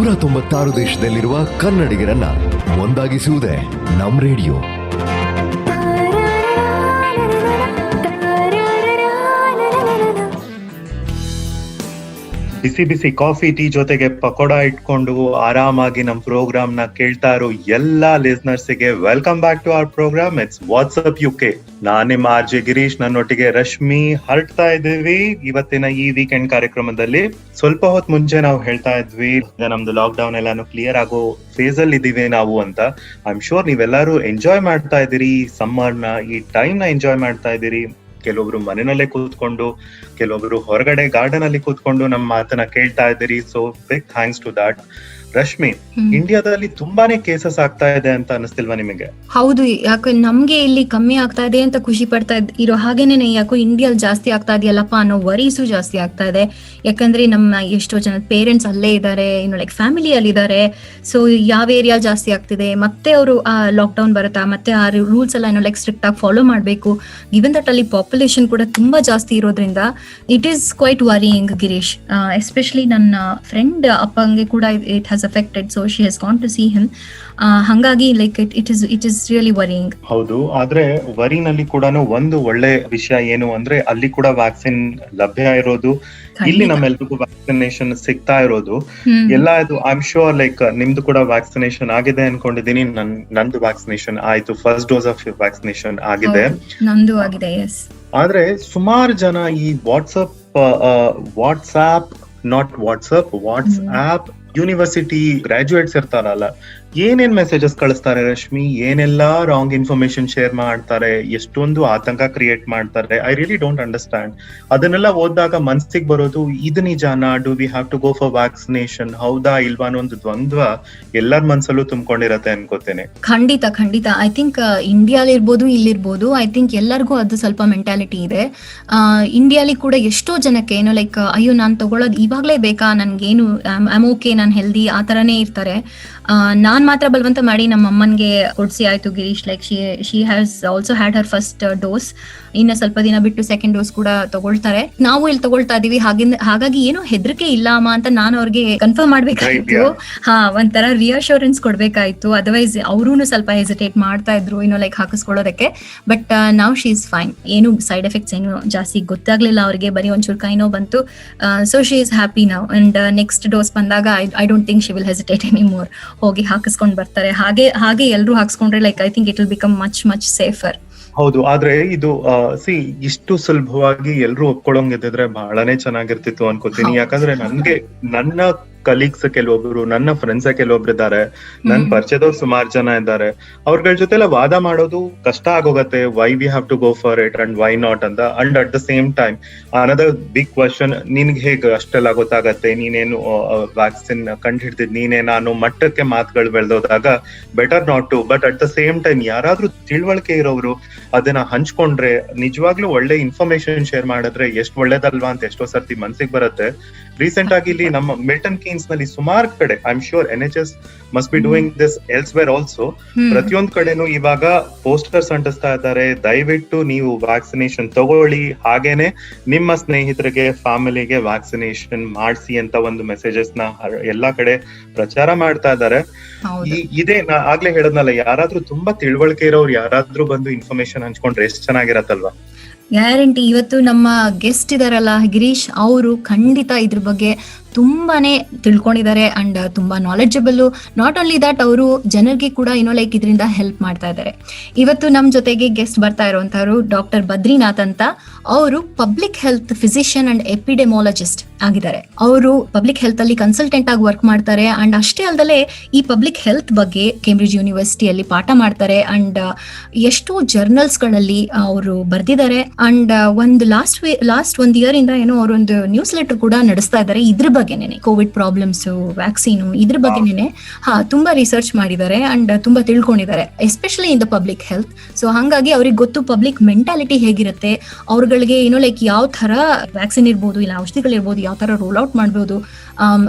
196 ದೇಶದಲ್ಲಿರುವ ಕನ್ನಡಿಗರನ್ನ ಒಂದಾಗಿಸುವುದೇ ನಮ್ ರೇಡಿಯೋ. ಬಿಸಿ ಬಿಸಿ coffee tea ಜೊತೆಗೆ ಪಕೋಡ ಇಟ್ಕೊಂಡು ಆರಾಮಾಗಿ ನಮ್ ಪ್ರೋಗ್ರಾಮ್ ನ ಕೇಳ್ತಾ ಇರೋ ಎಲ್ಲಾ ಲಿಸ್ನರ್ಸ್ಗೆ welcome back to our program. It's WhatsApp UK. ನಾನ್ ನಿಮ್ಮ RJ ಗಿರೀಶ್, ನನ್ನೊಟ್ಟಿಗೆ ರಶ್ಮಿ ಹರಡ್ತಾ ಇದ್ದೀವಿ ಇವತ್ತಿನ ಈ ವೀಕೆಂಡ್ ಕಾರ್ಯಕ್ರಮದಲ್ಲಿ. ಸ್ವಲ್ಪ ಹೊತ್ತು ಮುಂಚೆ ನಾವು ಹೇಳ್ತಾ ಇದ್ವಿ ನಮ್ದು ಲಾಕ್ ಡೌನ್ ಎಲ್ಲಾನು ಕ್ಲಿಯರ್ ಆಗೋ ಫೇಸ್ ಅಲ್ಲಿ ಇದೀವಿ ನಾವು ಅಂತ. ಐ ಆಮ್ ಶೋರ್ ನೀವೆಲ್ಲರೂ ಎಂಜಾಯ್ ಮಾಡ್ತಾ ಇದ್ದೀರಿ ಸಮ್ಮರ್ ನ, ಈ ಟೈಮ್ ನ ಎಂಜಾಯ್ ಮಾಡ್ತಾ ಇದ್ದೀರಿ. ಕೆಲವೊಬ್ರು ಮನೆಯಲ್ಲೇ ಕೂತ್ಕೊಂಡು, ಕೆಲವೊಬ್ರು ಹೊರಗಡೆ ಗಾರ್ಡನ್ ಅಲ್ಲಿ ಕೂತ್ಕೊಂಡು ನಮ್ಮ ಮಾತನ್ನ ಕೇಳ್ತಾ ಇದ್ದೀರಿ. ಸೊ ಬಿಗ್ ಥ್ಯಾಂಕ್ಸ್ ಟು ದಾಟ್. ರಶ್ಮಿ, ಇಂಡಿಯಾದಲ್ಲಿ ತುಂಬಾನೇ ಕೇಸಸ್ ಆಗ್ತಾ ಇದೆ ಅಂತ ಅನಿಸ್ತಿಲ್ವಾ ನಿಮಗೆ? ಹೌದು, ಯಾಕೆ ನಮ್ಗೆ ಇಲ್ಲಿ ಕಮ್ಮಿ ಆಗ್ತಾ ಇದೆ ಅಂತ ಖುಷಿ ಪಡ್ತಾ ಇರೋ ಹಾಗೇನೆ ಯಾಕೋ ಇಂಡಿಯಾಲ್ ಜಾಸ್ತಿ ಆಗ್ತಾ ಇದೆಯಲ್ಲಪ್ಪ ಅನ್ನೋ ವರೀಸು ಜಾಸ್ತಿ ಆಗ್ತಾ ಇದೆ. ಯಾಕಂದ್ರೆ ನಮ್ಮ ಎಷ್ಟೋ ಜನ ಪೇರೆಂಟ್ಸ್ ಅಲ್ಲೇ ಇದ್ದಾರೆ, ಲೈಕ್ ಫ್ಯಾಮಿಲಿ ಅಲ್ಲಿ ಇದ್ದಾರೆ. ಸೊ ಯಾವ ಏರಿಯಾ ಜಾಸ್ತಿ ಆಗ್ತಿದೆ, ಮತ್ತೆ ಅವರು ಲಾಕ್ ಡೌನ್ ಬರುತ್ತಾ, ಮತ್ತೆ ಆ ರೂಲ್ಸ್ ಎಲ್ಲ ಲೈಕ್ ಸ್ಟ್ರಿಕ್ಟ್ ಆಗಿ ಫಾಲೋ ಮಾಡಬೇಕು. ಗಿವನ್ ದಟ್ ಅಲ್ಲಿ ಪಾಪ್ಯುಲೇಷನ್ ಕೂಡ ತುಂಬಾ ಜಾಸ್ತಿ ಇರೋದ್ರಿಂದ it is quite worrying Girish. Especially ನನ್ನ ಫ್ರೆಂಡ್ ಅಪ್ಪಂಗೆ ಕೂಡ it has affected, so she has gone to see him. ಹಂಗಾಗಿ like it is really worrying. ಹೌದು, ಆದ್ರೆ ವರಿನಲ್ಲಿ ಕೂಡ ಒಂದು ಒಳ್ಳೆ ವಿಷಯ ಏನು ಅಂದ್ರೆ ಅಲ್ಲಿ ಕೂಡ ವ್ಯಾಕ್ಸಿನ್ ಲಭ್ಯ ಇರೋದು, ಇಲ್ಲಿ ನಮ್ಮೆಲ್ರಿಗೂ ವ್ಯಾಕ್ಸಿನೇಷನ್ ಸಿಗ್ತಾ ಇರೋದು ಎಲ್ಲ. ಇದು ಐ ಆಮ್ ಶೋರ್ ಲೈಕ್ ನಿಮ್ದು ಕೂಡ ವ್ಯಾಕ್ಸಿನೇಷನ್ ಆಗಿದೆ ಅನ್ಕೊಂಡಿದೀನಿ. ನಂದು ವ್ಯಾಕ್ಸಿನೇಷನ್ ಆಯ್ತು, ಫಸ್ಟ್ ಡೋಸ್ ಆಫ್ ವ್ಯಾಕ್ಸಿನೇಷನ್ ಆಗಿದೆ. ನಂದು ಆಗಿದೆ, ಎಸ್. ಆದ್ರೆ ಸುಮಾರು ಜನ ಈ ವಾಟ್ಸ್ಆಪ್ ಯೂನಿವರ್ಸಿಟಿ ಗ್ರಾಜುಯೇಟ್ಸ್ ಇರ್ತಾರಲ್ಲ, ಏನೇನ್ ಮೆಸೇಜಸ್ ಕಳಿಸ್ತಾರೆ ರಶ್ಮಿ, ಏನೆಲ್ಲಾ ರಾಂಗ್ ಇನ್ಫಾರ್ಮೇಶನ್ ಶೇರ್ ಮಾಡ್ತಾರೆ, ಎಷ್ಟೊಂದು ಆತಂಕ ಕ್ರಿಯೇಟ್ ಮಾಡ್ತಾರೆ. I really don't understand. ಅದನ್ನೆಲ್ಲ ಓದಿದಾಗ ಮನ್ಸಿಗೆ ಬರೋದು, ಇದು ನಿಜಾನಾ? Do we have to go for vaccination? ಹೌದಾ ಇಲ್ವಾ ಅನ್ನೋ ಒಂದು ದ್ವಂದ್ವ ಎಲ್ಲರ ಮನ್ಸಲ್ಲೂ ತುಂಬಿಕೊಂಡಿರತ್ತೆ ಅನ್ಕೋತೇನೆ. ಖಂಡಿತ ಐ ಥಿಂಕ್ ಇಂಡಿಯಾಲಿ ಇರ್ಬೋದು, ಇಲ್ಲಿರ್ಬೋದು, ಐ ಥಿಂಕ್ ಎಲ್ಲರಿಗೂ ಅದು ಸ್ವಲ್ಪ ಮೆಂಟಾಲಿಟಿ ಇದೆ. ಇಂಡಿಯಾಲಿ ಕೂಡ ಎಷ್ಟೋ ಜನಕ್ಕೆ ಏನೋ ಲೈಕ್ ಅಯ್ಯೋ ನಾನ್ ತಗೊಳ್ಳೋದು ಇವಾಗ್ಲೇ ಬೇಕಾ, ನನ್ಗೇನು ಐಮ್ ಓಕೆ, ನಾನ್ ಹೆಲ್ದಿ, ಆ ತರಾನೇ ಇರ್ತಾರೆ. ನಾನ್ ಮಾತ್ರ ಬಲವಂತ ಮಾಡಿ ನಮ್ಮ ಅಮ್ಮನ್ಗೆ ಕೊಡ್ಸಿ ಆಯ್ತು Girish, like she has also had Har first dose. ಇನ್ನ ಸ್ವಲ್ಪ ದಿನ ಬಿಟ್ಟು ಸೆಕೆಂಡ್ ಡೋಸ್ ಕೂಡ ತಗೊಳ್ತಾರೆ. ನಾವು ಇಲ್ಲಿ ತಗೊಳ್ತಾ ಇದೀವಿ. ಹಾಗಾಗಿ ಏನೋ ಹೆದರಿಕೆ ಇಲ್ಲ ಅಮ್ಮ ಅಂತ ನಾನು ಅವ್ರಿಗೆ ಕನ್ಫರ್ಮ್ ಮಾಡ್ಬೇಕಾಯ್ತು. ಒಂಥರ ರಿಯಶೂರೆನ್ಸ್ ಕೊಡ್ಬೇಕಾಯ್ತು. ಅದರ್ವೈಸ್ ಅವ್ರೂ ಸ್ವಲ್ಪ ಹೆಸಿಟೇಟ್ ಮಾಡ್ತಾ ಇದ್ರು ಲೈಕ್ ಹಾಕಿಸ್ಕೊಳ್ಳೋದಕ್ಕೆ. ಬಟ್ ನಾವ್ ಶಿ ಇಸ್ ಫೈನ್. ಏನು ಸೈಡ್ ಎಫೆಕ್ಟ್ಸ್ ಏನು ಜಾಸ್ತಿ ಗೊತ್ತಾಗ್ಲಿಲ್ಲ ಅವ್ರಿಗೆ, ಬರೀ ಒಂಚೂರು ಕೈನೋ ಬಂತು. So she is happy now. And next dose ಬಂದಾಗ I don't think she will hesitate any more. ಹೋಗಿ ಹಾಕಿಸ್ಕೊಂಡ್ ಬರ್ತಾರೆ. ಹಾಗೆ ಎಲ್ರು ಹಾಕಿಸ್ಕೊಂಡ್ರೆ like I think it will become much safer. ಹೌದು, ಆದ್ರೆ ಇದು ಇಷ್ಟು ಸುಲಭವಾಗಿ ಎಲ್ರು ಒಪ್ಕೊಳ್ಳೋಂಗಿದ್ರೆ ಬಹಳನೇ ಚೆನ್ನಾಗಿರ್ತಿತ್ತು ಅನ್ಕೋತೀನಿ. ಯಾಕಂದ್ರೆ ನನ್ನ ಕಲೀಗ್ಸ್ ಕೆಲವೊಬ್ರು, ನನ್ನ ಫ್ರೆಂಡ್ಸ್ ಕೆಲವೊಬ್ರು ಇದ್ದಾರೆ, ನನ್ ಪರಿಚಯದವ್ರು ಸುಮಾರು ಜನ ಇದ್ದಾರೆ. ಅವ್ರಗಳ ಜೊತೆ ಎಲ್ಲ ವಾದ ಮಾಡೋದು ಕಷ್ಟ ಆಗೋಗತ್ತೆ. Why we have to go for it and why not ಅಂತ. And at the same time another big question, ನಿನ್ಗೆ ಹೇಗೆ ಅಷ್ಟೆಲ್ಲ ಗೊತ್ತಾಗತ್ತೆ, ನೀನೇನು ವ್ಯಾಕ್ಸಿನ್ ಕಂಡು ಹಿಡ್ತಿದ್ ನೀನೇ, ನಾನು ಮಟ್ಟಕ್ಕೆ ಮಾತುಗಳು ಬೆಳೆದೋದಾಗ better not to. But at the same time ಯಾರಾದ್ರೂ ತಿಳುವಳಿಕೆ ಇರೋರು ಅದನ್ನ ಹಂಚ್ಕೊಂಡ್ರೆ, ನಿಜವಾಗ್ಲೂ ಒಳ್ಳೆ ಇನ್ಫಾರ್ಮೇಶನ್ ಶೇರ್ ಮಾಡಿದ್ರೆ ಎಷ್ಟು ಒಳ್ಳೇದಲ್ವಾ ಅಂತ ಎಷ್ಟೋ ಸರ್ತಿ ಮನ್ಸಿಗೆ ಬರುತ್ತೆ. ರೀಸೆಂಟ್ ಆಗಿ ಇಲ್ಲಿ ನಮ್ಮ ಮಿಲ್ಟನ್ ಕೀನ್ಸ್ ನಲ್ಲಿ ಸುಮಾರು ಕಡೆ, I am sure NHS must be doing this elsewhere also, ಪ್ರತಿಯೊಂದ್ ಕಡೆನೂ ಇವಾಗ ಪೋಸ್ಟರ್ಸ್ ಅಂಟಿಸ್ತಾ ಇದ್ದಾರೆ, ದಯವಿಟ್ಟು ನೀವು ವ್ಯಾಕ್ಸಿನೇಷನ್ ತಗೊಳ್ಳಿ, ಹಾಗೇನೆ ನಿಮ್ಮ ಸ್ನೇಹಿತರಿಗೆ, ಫ್ಯಾಮಿಲಿಗೆ ವ್ಯಾಕ್ಸಿನೇಷನ್ ಮಾಡಿಸಿ ಅಂತ ಒಂದು ಮೆಸೇಜಸ್ ನ ಎಲ್ಲಾ ಕಡೆ ಪ್ರಚಾರ ಮಾಡ್ತಾ ಇದ್ದಾರೆ. ಇದೇ ನಾ ಆಗ್ಲೇ ಹೇಳದ್ನಲ್ಲ, ಯಾರಾದ್ರೂ ತುಂಬಾ ತಿಳುವಳಿಕೆ ಇರೋರು ಯಾರಾದ್ರೂ ಬಂದು ಇನ್ಫಾರ್ಮೇಶನ್ ಹಂಚ್ಕೊಂಡ್ರೆ ಎಷ್ಟು ಚೆನ್ನಾಗಿರತ್ತಲ್ವಾ? ಗ್ಯಾರಂಟಿ. ಇವತ್ತು ನಮ್ಮ ಗೆಸ್ಟ್ ಇದಾರಲ್ಲ ಗಿರೀಶ್, ಅವರು ಖಂಡಿತ ಇದ್ರ ಬಗ್ಗೆ ತುಂಬಾನೇ ತಿಳ್ಕೊಂಡಿದ್ದಾರೆ ಅಂಡ್ ತುಂಬಾ ನಾಲೆಡ್ಜಬಲ್. ನಾಟ್ ಓನ್ಲಿ ದಟ್, ಅವರು ಜನರಿಗೆ ಕೂಡ ಲೈಕ್ ಇದರಿಂದ ಹೆಲ್ಪ್ ಮಾಡ್ತಾ ಇದ್ದಾರೆ. ಇವತ್ತು ನಮ್ ಜೊತೆಗೆ ಗೆಸ್ಟ್ ಬರ್ತಾ ಇರುವಂತವ್ರು ಡಾಕ್ಟರ್ ಬದ್ರಿನಾಥ್ ಅಂತ. ಅವರು ಪಬ್ಲಿಕ್ ಹೆಲ್ತ್ ಫಿಸಿಷಿಯನ್ ಅಂಡ್ ಎಪಿಡೆಮಾಲಜಿಸ್ಟ್ ಆಗಿದ್ದಾರೆ. ಅವರು ಪಬ್ಲಿಕ್ ಹೆಲ್ತ್ ಅಲ್ಲಿ ಕನ್ಸಲ್ಟೆಂಟ್ ಆಗಿ ವರ್ಕ್ ಮಾಡ್ತಾರೆ. ಅಂಡ್ ಅಷ್ಟೇ ಅಲ್ಲದೆ ಈ ಪಬ್ಲಿಕ್ ಹೆಲ್ತ್ ಬಗ್ಗೆ ಕೇಂಬ್ರಿಡ್ಜ್ ಯೂನಿವರ್ಸಿಟಿಯಲ್ಲಿ ಪಾಠ ಮಾಡ್ತಾರೆ. ಅಂಡ್ ಎಷ್ಟೋ ಜರ್ನಲ್ಸ್ ಗಳಲ್ಲಿ ಅವರು ಬರ್ದಿದ್ದಾರೆ. ಅಂಡ್ ಲಾಸ್ಟ್ ಒಂದ್ ಇಯರ್ ಇಂದ ಅವರೊಂದು ನ್ಯೂಸ್ ಲೆಟರ್ ಕೂಡ ನಡೆಸ್ತಾ ಇದ್ದಾರೆ ಇದ್ರ ಬಗ್ಗೆನೇನೆ, ಕೋವಿಡ್ ಪ್ರಾಬ್ಲಮ್ಸ್, ವ್ಯಾಕ್ಸಿನ್, ಇದ್ರ ಬಗ್ಗೆನೇನೆ ತುಂಬಾ ರಿಸರ್ಚ್ ಮಾಡಿದ್ದಾರೆ ಅಂಡ್ ತುಂಬಾ ತಿಳ್ಕೊಂಡಿದ್ದಾರೆ, especially in the public health. So ಹಂಗಾಗಿ ಅವ್ರಿಗೆ ಗೊತ್ತು ಪಬ್ಲಿಕ್ ಮೆಂಟಾಲಿಟಿ ಹೇಗಿರುತ್ತೆ, ಅವ್ರಗಳಿಗೆ ಲೈಕ್ ಯಾವ ತರ ವ್ಯಾಕ್ಸಿನ್ ಇರ್ಬೋದು, ಇಲ್ಲ ಔಷಧಿಗಳಿರ್ಬೋದು, ಯಾವ ತರ ರೋಲ್ ಔಟ್ ಮಾಡ್ಬೋದು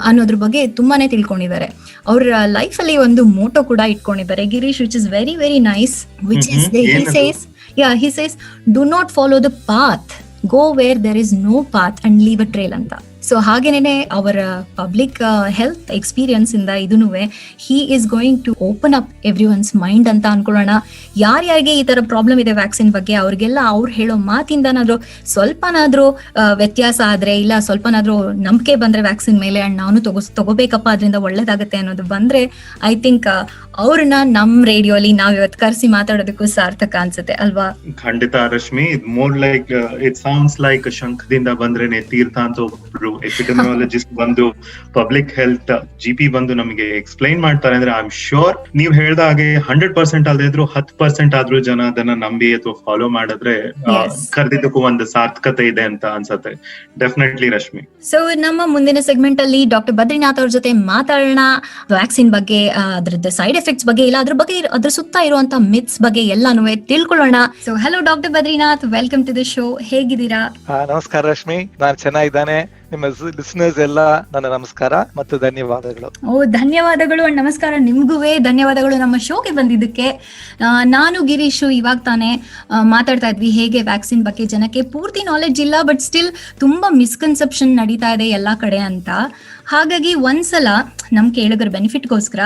ಅನ್ನೋದ್ರ ಬಗ್ಗೆ ತುಂಬಾನೇ ತಿಳ್ಕೊಂಡಿದ್ದಾರೆ. ಅವ್ರ ಲೈಫ್ ಅಲ್ಲಿ ಒಂದು ಮೋಟೋ ಕೂಡ ಇಟ್ಕೊಂಡಿದ್ದಾರೆ Girish, which is very very nice. Which is he says do not follow the path, go where there is no path and leave a trail ಅಂತ. ಸೊ ಹಾಗೇನೆ ಅವರ ಪಬ್ಲಿಕ್ ಹೆಲ್ತ್ ಎಕ್ಸ್ಪೀರಿಯನ್ಸ್ ಇಂದ ಇದನ್ನು he is going to open up every one's mind ಅಂತ ಅನ್ಕೊಳ್ಳೋಣ. ಯಾರ್ಯಾರಿಗೆ ಈ ತರ ಪ್ರಾಬ್ಲಮ್ ಇದೆ ವ್ಯಾಕ್ಸಿನ್ ಬಗ್ಗೆ, ಅವ್ರಿಗೆಲ್ಲ ಅವ್ರು ಹೇಳೋ ಮಾತಿಂದನಾದ್ರೂ ಸ್ವಲ್ಪನಾದ್ರೂ ವ್ಯತ್ಯಾಸ ಆದ್ರೆ, ಇಲ್ಲ ಸ್ವಲ್ಪನಾದ್ರೂ ನಂಬಿಕೆ ಬಂದ್ರೆ ವ್ಯಾಕ್ಸಿನ್ ಮೇಲೆ ಅಂಡ್ ನಾನು ತಗೋಬೇಕಪ್ಪ ಅದರಿಂದ ಒಳ್ಳೇದಾಗತ್ತೆ ಅನ್ನೋದು ಬಂದ್ರೆ, ಐ ಥಿಂಕ್ ಅವ್ರನ್ನ ನಮ್ ರೇಡಿಯೋಲಿ ನಾವ್ ಇವತ್ತು ಕರೆಸಿ ಮಾತಾಡೋದಕ್ಕೂ ಸಾರ್ಥಕ ಅನ್ಸುತ್ತೆ ಅಲ್ವಾ? ಖಂಡಿತ Rashmi, more like it sounds like ಶಂಖದಿಂದ ಬಂದ್ರೇನೆ ತೀರ್ಥ ಅಂತ ಒಬ್ರು ಎಪಿಡೆಮಿಯಾಲಜಿಸ್ಟ್ ಬಂದು ಪಬ್ಲಿಕ್ ಹೆಲ್ತ್ GP ಬಂದು ನಮಗೆ ಎಕ್ಸ್ಪ್ಲೈನ್ ಮಾಡ್ತಾರೆ ಅಂದ್ರೆ ಐ ಆಮ್ ಶ್ಯೂರ್ ನೀವ್ ಹೇಳ್ದ ಹಾಗೆ 100% ಅಲ್ಲದೆ ಇದ್ರು 10% ಆದ್ರೂ ಜನ ಅದನ್ನ ನಂಬಿ ಅಥವಾ ಫಾಲೋ ಮಾಡಿದ್ರೆ ಕರೆದಿದ್ದಕ್ಕೂ ಒಂದು ಸಾರ್ಥಕತೆ ಇದೆ ಅಂತ ಅನ್ಸತ್ತೆ. ಡೆಫಿನೆಟ್ಲಿ ರಶ್ಮಿ. ಸೊ ನಮ್ಮ ಮುಂದಿನ ಸೆಗ್ಮೆಂಟ್ ಅಲ್ಲಿ ಡಾಕ್ಟರ್ ಬದ್ರಿನಾಥ್ ಅವ್ರ ಜೊತೆ ಮಾತಾಡೋಣ. ವ್ಯಾಕ್ಸಿನ್ ಬಗ್ಗೆ, ಅದ್ರದ್ದು ಸೈಡ್ ಎಫೆಕ್ಟ್ಸ್ ಬಗ್ಗೆ, ಇಲ್ಲ ಅದ್ರ ಬಗ್ಗೆ, ಅದ್ರ ಸುತ್ತ ಇರುವಂತ ಮಿತ್ಸ್ ಬಗ್ಗೆ ಎಲ್ಲಾನು ತಿಳ್ಕೊಳ್ಳೋಣ. So hello doctor Badrinath, welcome to the show. ಹೇಗಿದ್ದೀರಾ? ನಮಸ್ಕಾರ ರಶ್ಮಿ, ನಾನು ಚೆನ್ನಾಗಿದ್ದಾನೆ. ನಿಮ್ಮ ಲಿಸನರ್ಸ್ ಎಲ್ಲ ನನ್ನ ನಮಸ್ಕಾರ ಮತ್ತು ಧನ್ಯವಾದಗಳು. ಧನ್ಯವಾದಗಳು ಅಂಡ್ ನಮಸ್ಕಾರ ನಿಮ್ಗೂ ಧನ್ಯವಾದಗಳು ನಮ್ಮ ಶೋಗೆ ಬಂದಿದ್ದಕ್ಕೆ. ನಾನು ಗಿರೀಶ್ ಇವಾಗ ತಾನೇ ಮಾತಾಡ್ತಾ ಇದ್ವಿ ಹೇಗೆ ವ್ಯಾಕ್ಸಿನ್ ಬಗ್ಗೆ ಜನಕ್ಕೆ ಪೂರ್ತಿ ನಾಲೆಡ್ಜ್ ಇಲ್ಲ, ಬಟ್ ಸ್ಟಿಲ್ ತುಂಬಾ ಮಿಸ್ಕನ್ಸೆಪ್ಷನ್ ನಡೀತಾ ಇದೆ ಎಲ್ಲಾ ಕಡೆ ಅಂತ. ಹಾಗಾಗಿ ಒಂದ್ಸಲ ನಮ್ ಕೇಳುಗರ ಬೆನಿಫಿಟ್ಗೋಸ್ಕರ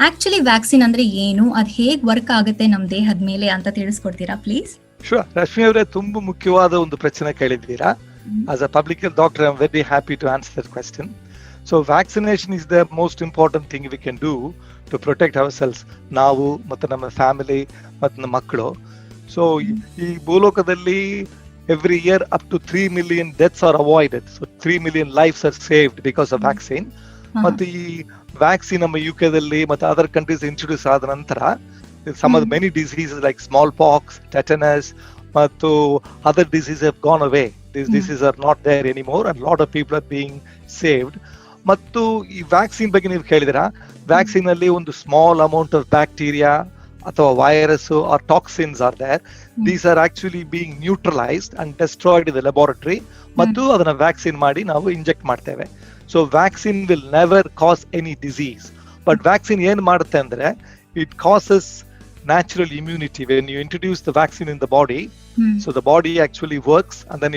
ಆಕ್ಚುಲಿ ವ್ಯಾಕ್ಸಿನ್ ಅಂದ್ರೆ ಏನು, ಅದ್ ಹೇಗ್ ವರ್ಕ್ ಆಗುತ್ತೆ ನಮ್ ದೇಹದ ಮೇಲೆ ಅಂತ ತಿಳಿಸ್ಕೊಡ್ತೀರಾ ಪ್ಲೀಸ್? ಶೂರ್ ರಶ್ಮಿ ಅವರೇ, ತುಂಬಾ ಮುಖ್ಯವಾದ ಒಂದು ಪ್ರಶ್ನೆ ಕೇಳಿದ್ದೀರಾ. As a public health doctor, I'm very happy to answer that question. So vaccination is the most important thing we can do to protect ourselves, ನಾವು ಮತ್ತು ನಮ್ಮ ಫ್ಯಾಮಿಲಿ ಮತ್ತು ನಮ್ಮ ಮಕ್ಕಳು. ಸೊ ಈ ಭೂಲೋಕದಲ್ಲಿ every year up to 3 million deaths are avoided. So 3 million lives are saved because of vaccine. ಮತ್ತು ಈ ವ್ಯಾಕ್ಸಿನ್ ನಮ್ಮ UK-ದಲ್ಲಿ ಮತ್ತು ಅದರ್ ಕಂಟ್ರೀಸ್ ಇಂಟ್ರೊಡ್ಯೂಸ್ ಆದ ನಂತರ some of the many diseases like smallpox, tetanus ಮತ್ತು other diseases have gone away. These diseases are not there anymore and a lot of people are being saved. ಮತ್ತು ಈ vaccine ಬಗ್ಗೆ ನೀವು ಕೇಳಿದಿರಾ, vaccine ಅಲ್ಲಿ ಒಂದು small amount of bacteria ಅಥವಾ virus or toxins are there. These are actually being neutralised and destroyed in the laboratory ಮತ್ತು ಅದನ್ನ vaccine ಮಾಡಿ ನಾವು ಇಂಜೆಕ್ಟ್ ಮಾಡ್ತೇವೆ. So vaccine will never cause any disease. But vaccine ಏನ್ ಮಾಡುತ್ತೆ ಅಂದ್ರೆ, it causes natural immunity. When you introduce the vaccine in the body, so the body actually works and then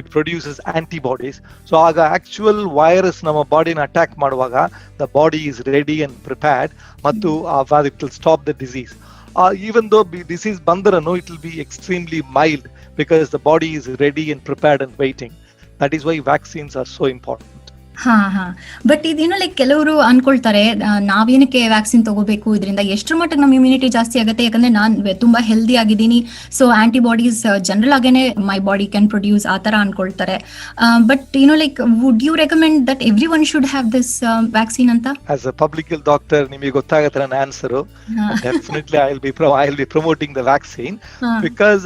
it produces antibodies. So aga actual virus nama body na attack maduvaga the body is ready and prepared mattu it will stop the disease. Even though disease bandarano, it will be extremely mild because the body is ready and prepared and waiting. That is why vaccines are so important. But ಇದೇನೋ like ಕೆಲವರು ಅನ್ಕೊಳ್ತಾರೆ, ನಾವೇನಕ್ಕೆ vaccine ತಗೋಬೇಕು, ಇದರಿಂದ ಎಷ್ಟರ ಮಟ್ಟಿಗೆ ನಮ್ಮ immunity ಜಾಸ್ತಿ ಆಗುತ್ತೆ, ಯಾಕಂದ್ರೆ ನಾನು ತುಂಬಾ ಹೆಲ್ದಿ ಆಗಿದ್ದೀನಿ, ಸೊ ಆಂಟಿಬಾಡೀಸ್ ಜನರಲ್ ಆಗೇನೆ ಮೈ ಬಾಡಿ ಕ್ಯಾನ್ ಪ್ರೊಡ್ಯೂಸ್, ಆ ತರ ಅನ್ಕೊಳ್ತಾರೆ. But like would you recommend that everyone should have this vaccine ಅಂತ? As a public health doctor ನಿಮಗೆ ಗೊತ್ತಾಗತ್ತೆ ನನ್ನ answer. Definitely I will be promoting the vaccine because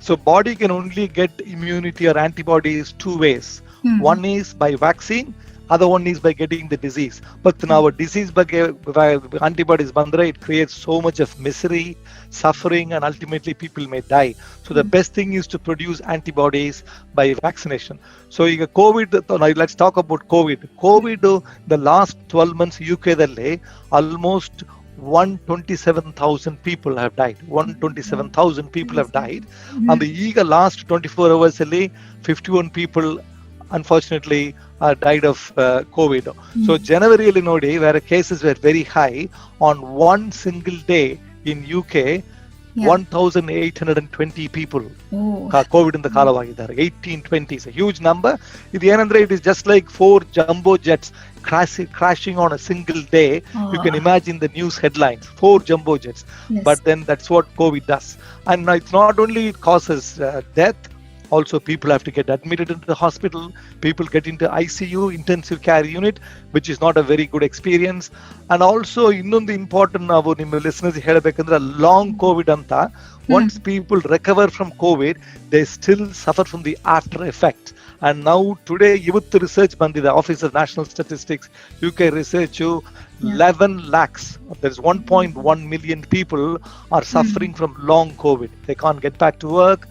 so body can only get immunity or antibodies two ways. One is by vaccine, other one is by getting the disease. But now disease ಬಗ್ಗೆ antibodies bandre, it creates so much of misery, suffering, and ultimately people may die. So the best thing is to produce antibodies by vaccination. So ಈಗ COVID, let's talk about COVID. The last 12 months UK dalli almost 127,000 people have died. 127,000 people have died. And ಈಗ last 24 hours ಅಲ್ಲಿ 51 people unfortunately died of COVID. So January nodi, where cases were very high, on one single day in UK 1820 people COVID in the ಕಾಲವಾಗಿದ್ದಾರೆ. 1820 is a huge number. ಇದು ಏನಂದ್ರೆ, it is just like 4 jumbo jets crashing on a single day. You can imagine the news headlines, 4 jumbo jets. But then that's what COVID does. And it's not only it causes death, also people have to get admitted into the hospital, people get into ICU, intensive care unit, which is not a very good experience. And also ಇನ್ನೊಂದು important ನಾವು ನಿಮ್ಮ listeners ಹೇಳಬೇಕಂದ್ರೆ, long Covid ಅಂತ, once people recover from COVID, they still suffer from the after effects. And now today ಇವತ್ತು research ಬಂದಿದೆ, office of national statistics UK research, 11 lakhs, there's 1.1 million people are suffering from long COVID. They can't get back to work.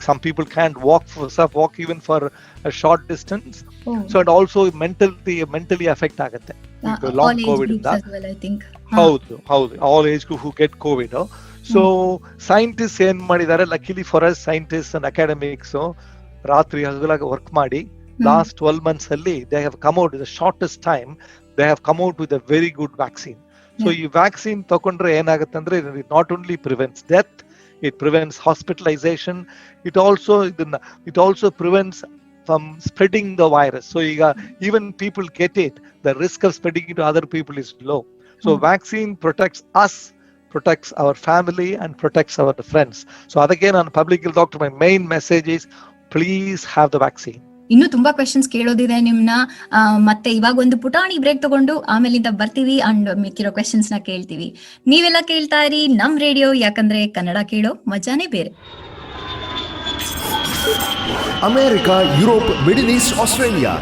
Some people can't walk even for a short distance. So it also mentally affect ಆಗುತ್ತೆ long COVID ಇಂದ. ಹೌದು all age group who get COVID. So scientists ಏನ್ ಮಾಡಿದ್ದಾರೆ, luckily for us scientists and academics ರಾತ್ರಿ ಹಗಲಾಗ work ಮಾಡಿ last 12 months ಅಲ್ಲಿ they have come out in the shortest time, they have come out with a very good vaccine. So ಈ vaccine ತಗೊಂಡ್ರೆ ಏನಾಗುತ್ತೆ ಅಂದ್ರೆ it not only prevents death, it prevents hospitalization, it also prevents from spreading the virus. So even people get it, the risk of spreading it to other people is low. So vaccine protects us, protects our family, and protects our friends. So again, on public health doctor, my main message is please have the vaccine. ಇನ್ನು ತುಂಬಾ questions ಕೇಳೋದಿದೆ ನಿಮ್ನ, ಮತ್ತೆ ಇವಾಗ ಒಂದು ಪುಟಾಣಿ break ತಗೊಂಡು ಆಮೇಲಿಂದ ಬರ್ತೀವಿ ಅಂಡ್ ಮಿಕ್ಕಿರೋ ಕ್ವೆಶನ್ಸ್ ನ ಕೇಳ್ತೀವಿ. ನೀವೆಲ್ಲ ಕೇಳ್ತಾ ಇರಿ ನಮ್ ರೇಡಿಯೋ, ಯಾಕಂದ್ರೆ ಕನ್ನಡ ಕೇಳೋ ಮಜಾನೇ ಬೇರೆ. America, Europe, middle East, Australia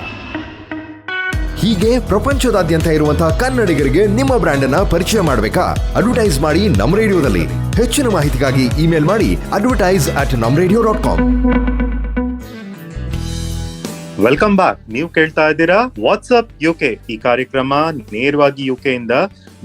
ಹೀಗೆ ಪ್ರಪಂಚದಾದ್ಯಂತ ಇರುವಂತಹ ಕನ್ನಡಿಗರಿಗೆ ನಿಮ್ಮ ಬ್ರ್ಯಾಂಡ್ ಅನ್ನ ಪರಿಚಯ ಮಾಡಬೇಕಾ? ಅಡ್ವರ್ಟೈಸ್ ಮಾಡಿ ನಮ್ ರೇಡಿಯೋದಲ್ಲಿ. ಹೆಚ್ಚಿನ ಮಾಹಿತಿಗಾಗಿ ಇಮೇಲ್ ಮಾಡಿ advertise@namradio.com. Welcome back. ನೀವು ಕೇಳ್ತಾ ಇದ್ದೀರಾ ವಾಟ್ಸ್ಆಪ್ ಯುಕೆ. ಈ ಕಾರ್ಯಕ್ರಮ ನೇರವಾಗಿ ಯುಕೆ ಇಂದ.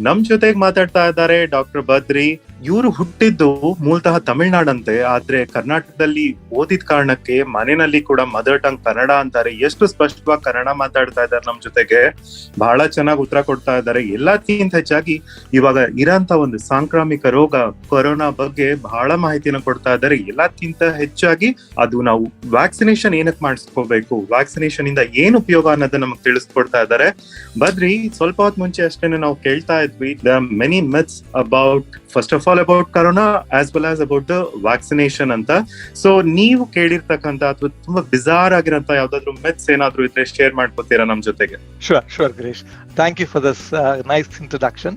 ನಮ್ ಜೊತೆಗೆ ಮಾತಾಡ್ತಾ ಇದ್ದಾರೆ ಡಾಕ್ಟರ್ ಬದ್ರಿ. ಇವರು ಹುಟ್ಟಿದ್ದು ಮೂಲತಃ ತಮಿಳ್ನಾಡಂತೆ, ಆದ್ರೆ ಕರ್ನಾಟಕದಲ್ಲಿ ಓದಿದ ಕಾರಣಕ್ಕೆ ಮನೆಯಲ್ಲಿ ಕೂಡ ಮದರ್ ಟಂಗ್ ಕನ್ನಡ ಅಂತಾರೆ. ಎಷ್ಟು ಸ್ಪಷ್ಟವಾಗಿ ಕನ್ನಡ ಮಾತಾಡ್ತಾ ಇದ್ದಾರೆ ನಮ್ ಜೊತೆಗೆ, ಬಹಳ ಚೆನ್ನಾಗಿ ಉತ್ತರ ಕೊಡ್ತಾ ಇದ್ದಾರೆ. ಎಲ್ಲಕ್ಕಿಂತ ಹೆಚ್ಚಾಗಿ ಇವಾಗ ಇರೋಂತ ಒಂದು ಸಾಂಕ್ರಾಮಿಕ ರೋಗ ಕೊರೋನಾ ಬಗ್ಗೆ ಬಹಳ ಮಾಹಿತಿನ ಕೊಡ್ತಾ ಇದ್ದಾರೆ. ಎಲ್ಲಕ್ಕಿಂತ ಹೆಚ್ಚಾಗಿ ಅದು ನಾವು ವ್ಯಾಕ್ಸಿನೇಷನ್ ಏನಕ್ಕೆ ಮಾಡಿಸ್ಕೋಬೇಕು, ವ್ಯಾಕ್ಸಿನೇಷನ್ ಇಂದ ಏನ್ ಉಪಯೋಗ ಅನ್ನೋದನ್ನ ನಮಗೆ ತಿಳಿಸ್ಕೊಡ್ತಾ ಇದ್ದಾರೆ. ಬದ್ರಿ, ಸ್ವಲ್ಪ ಹೊತ್ತು ಮುಂಚೆ ಅಷ್ಟೇನೆ ನಾವು ಕೇಳ್ತಾ ಇದ್ವಿ, there are many myths about, first of all about corona as well as about the vaccination ಅಂತ. ಸೊ ನೀವು ಕೇಳಿರ್ತಕ್ಕಂತ ಅಥವಾ ತುಂಬಾ ಬಿಜಾರ್ ಆಗಿರಂತ ಯಾವ್ದಾದ್ರು ಮಿತ್ಸ್ ಏನಾದ್ರು ಇದ್ರೆ ಶೇರ್ ಮಾಡ್ಕೊತೀರಾ ನಮ್ ಜೊತೆಗೆ? Sure Girish, thank you for this nice introduction.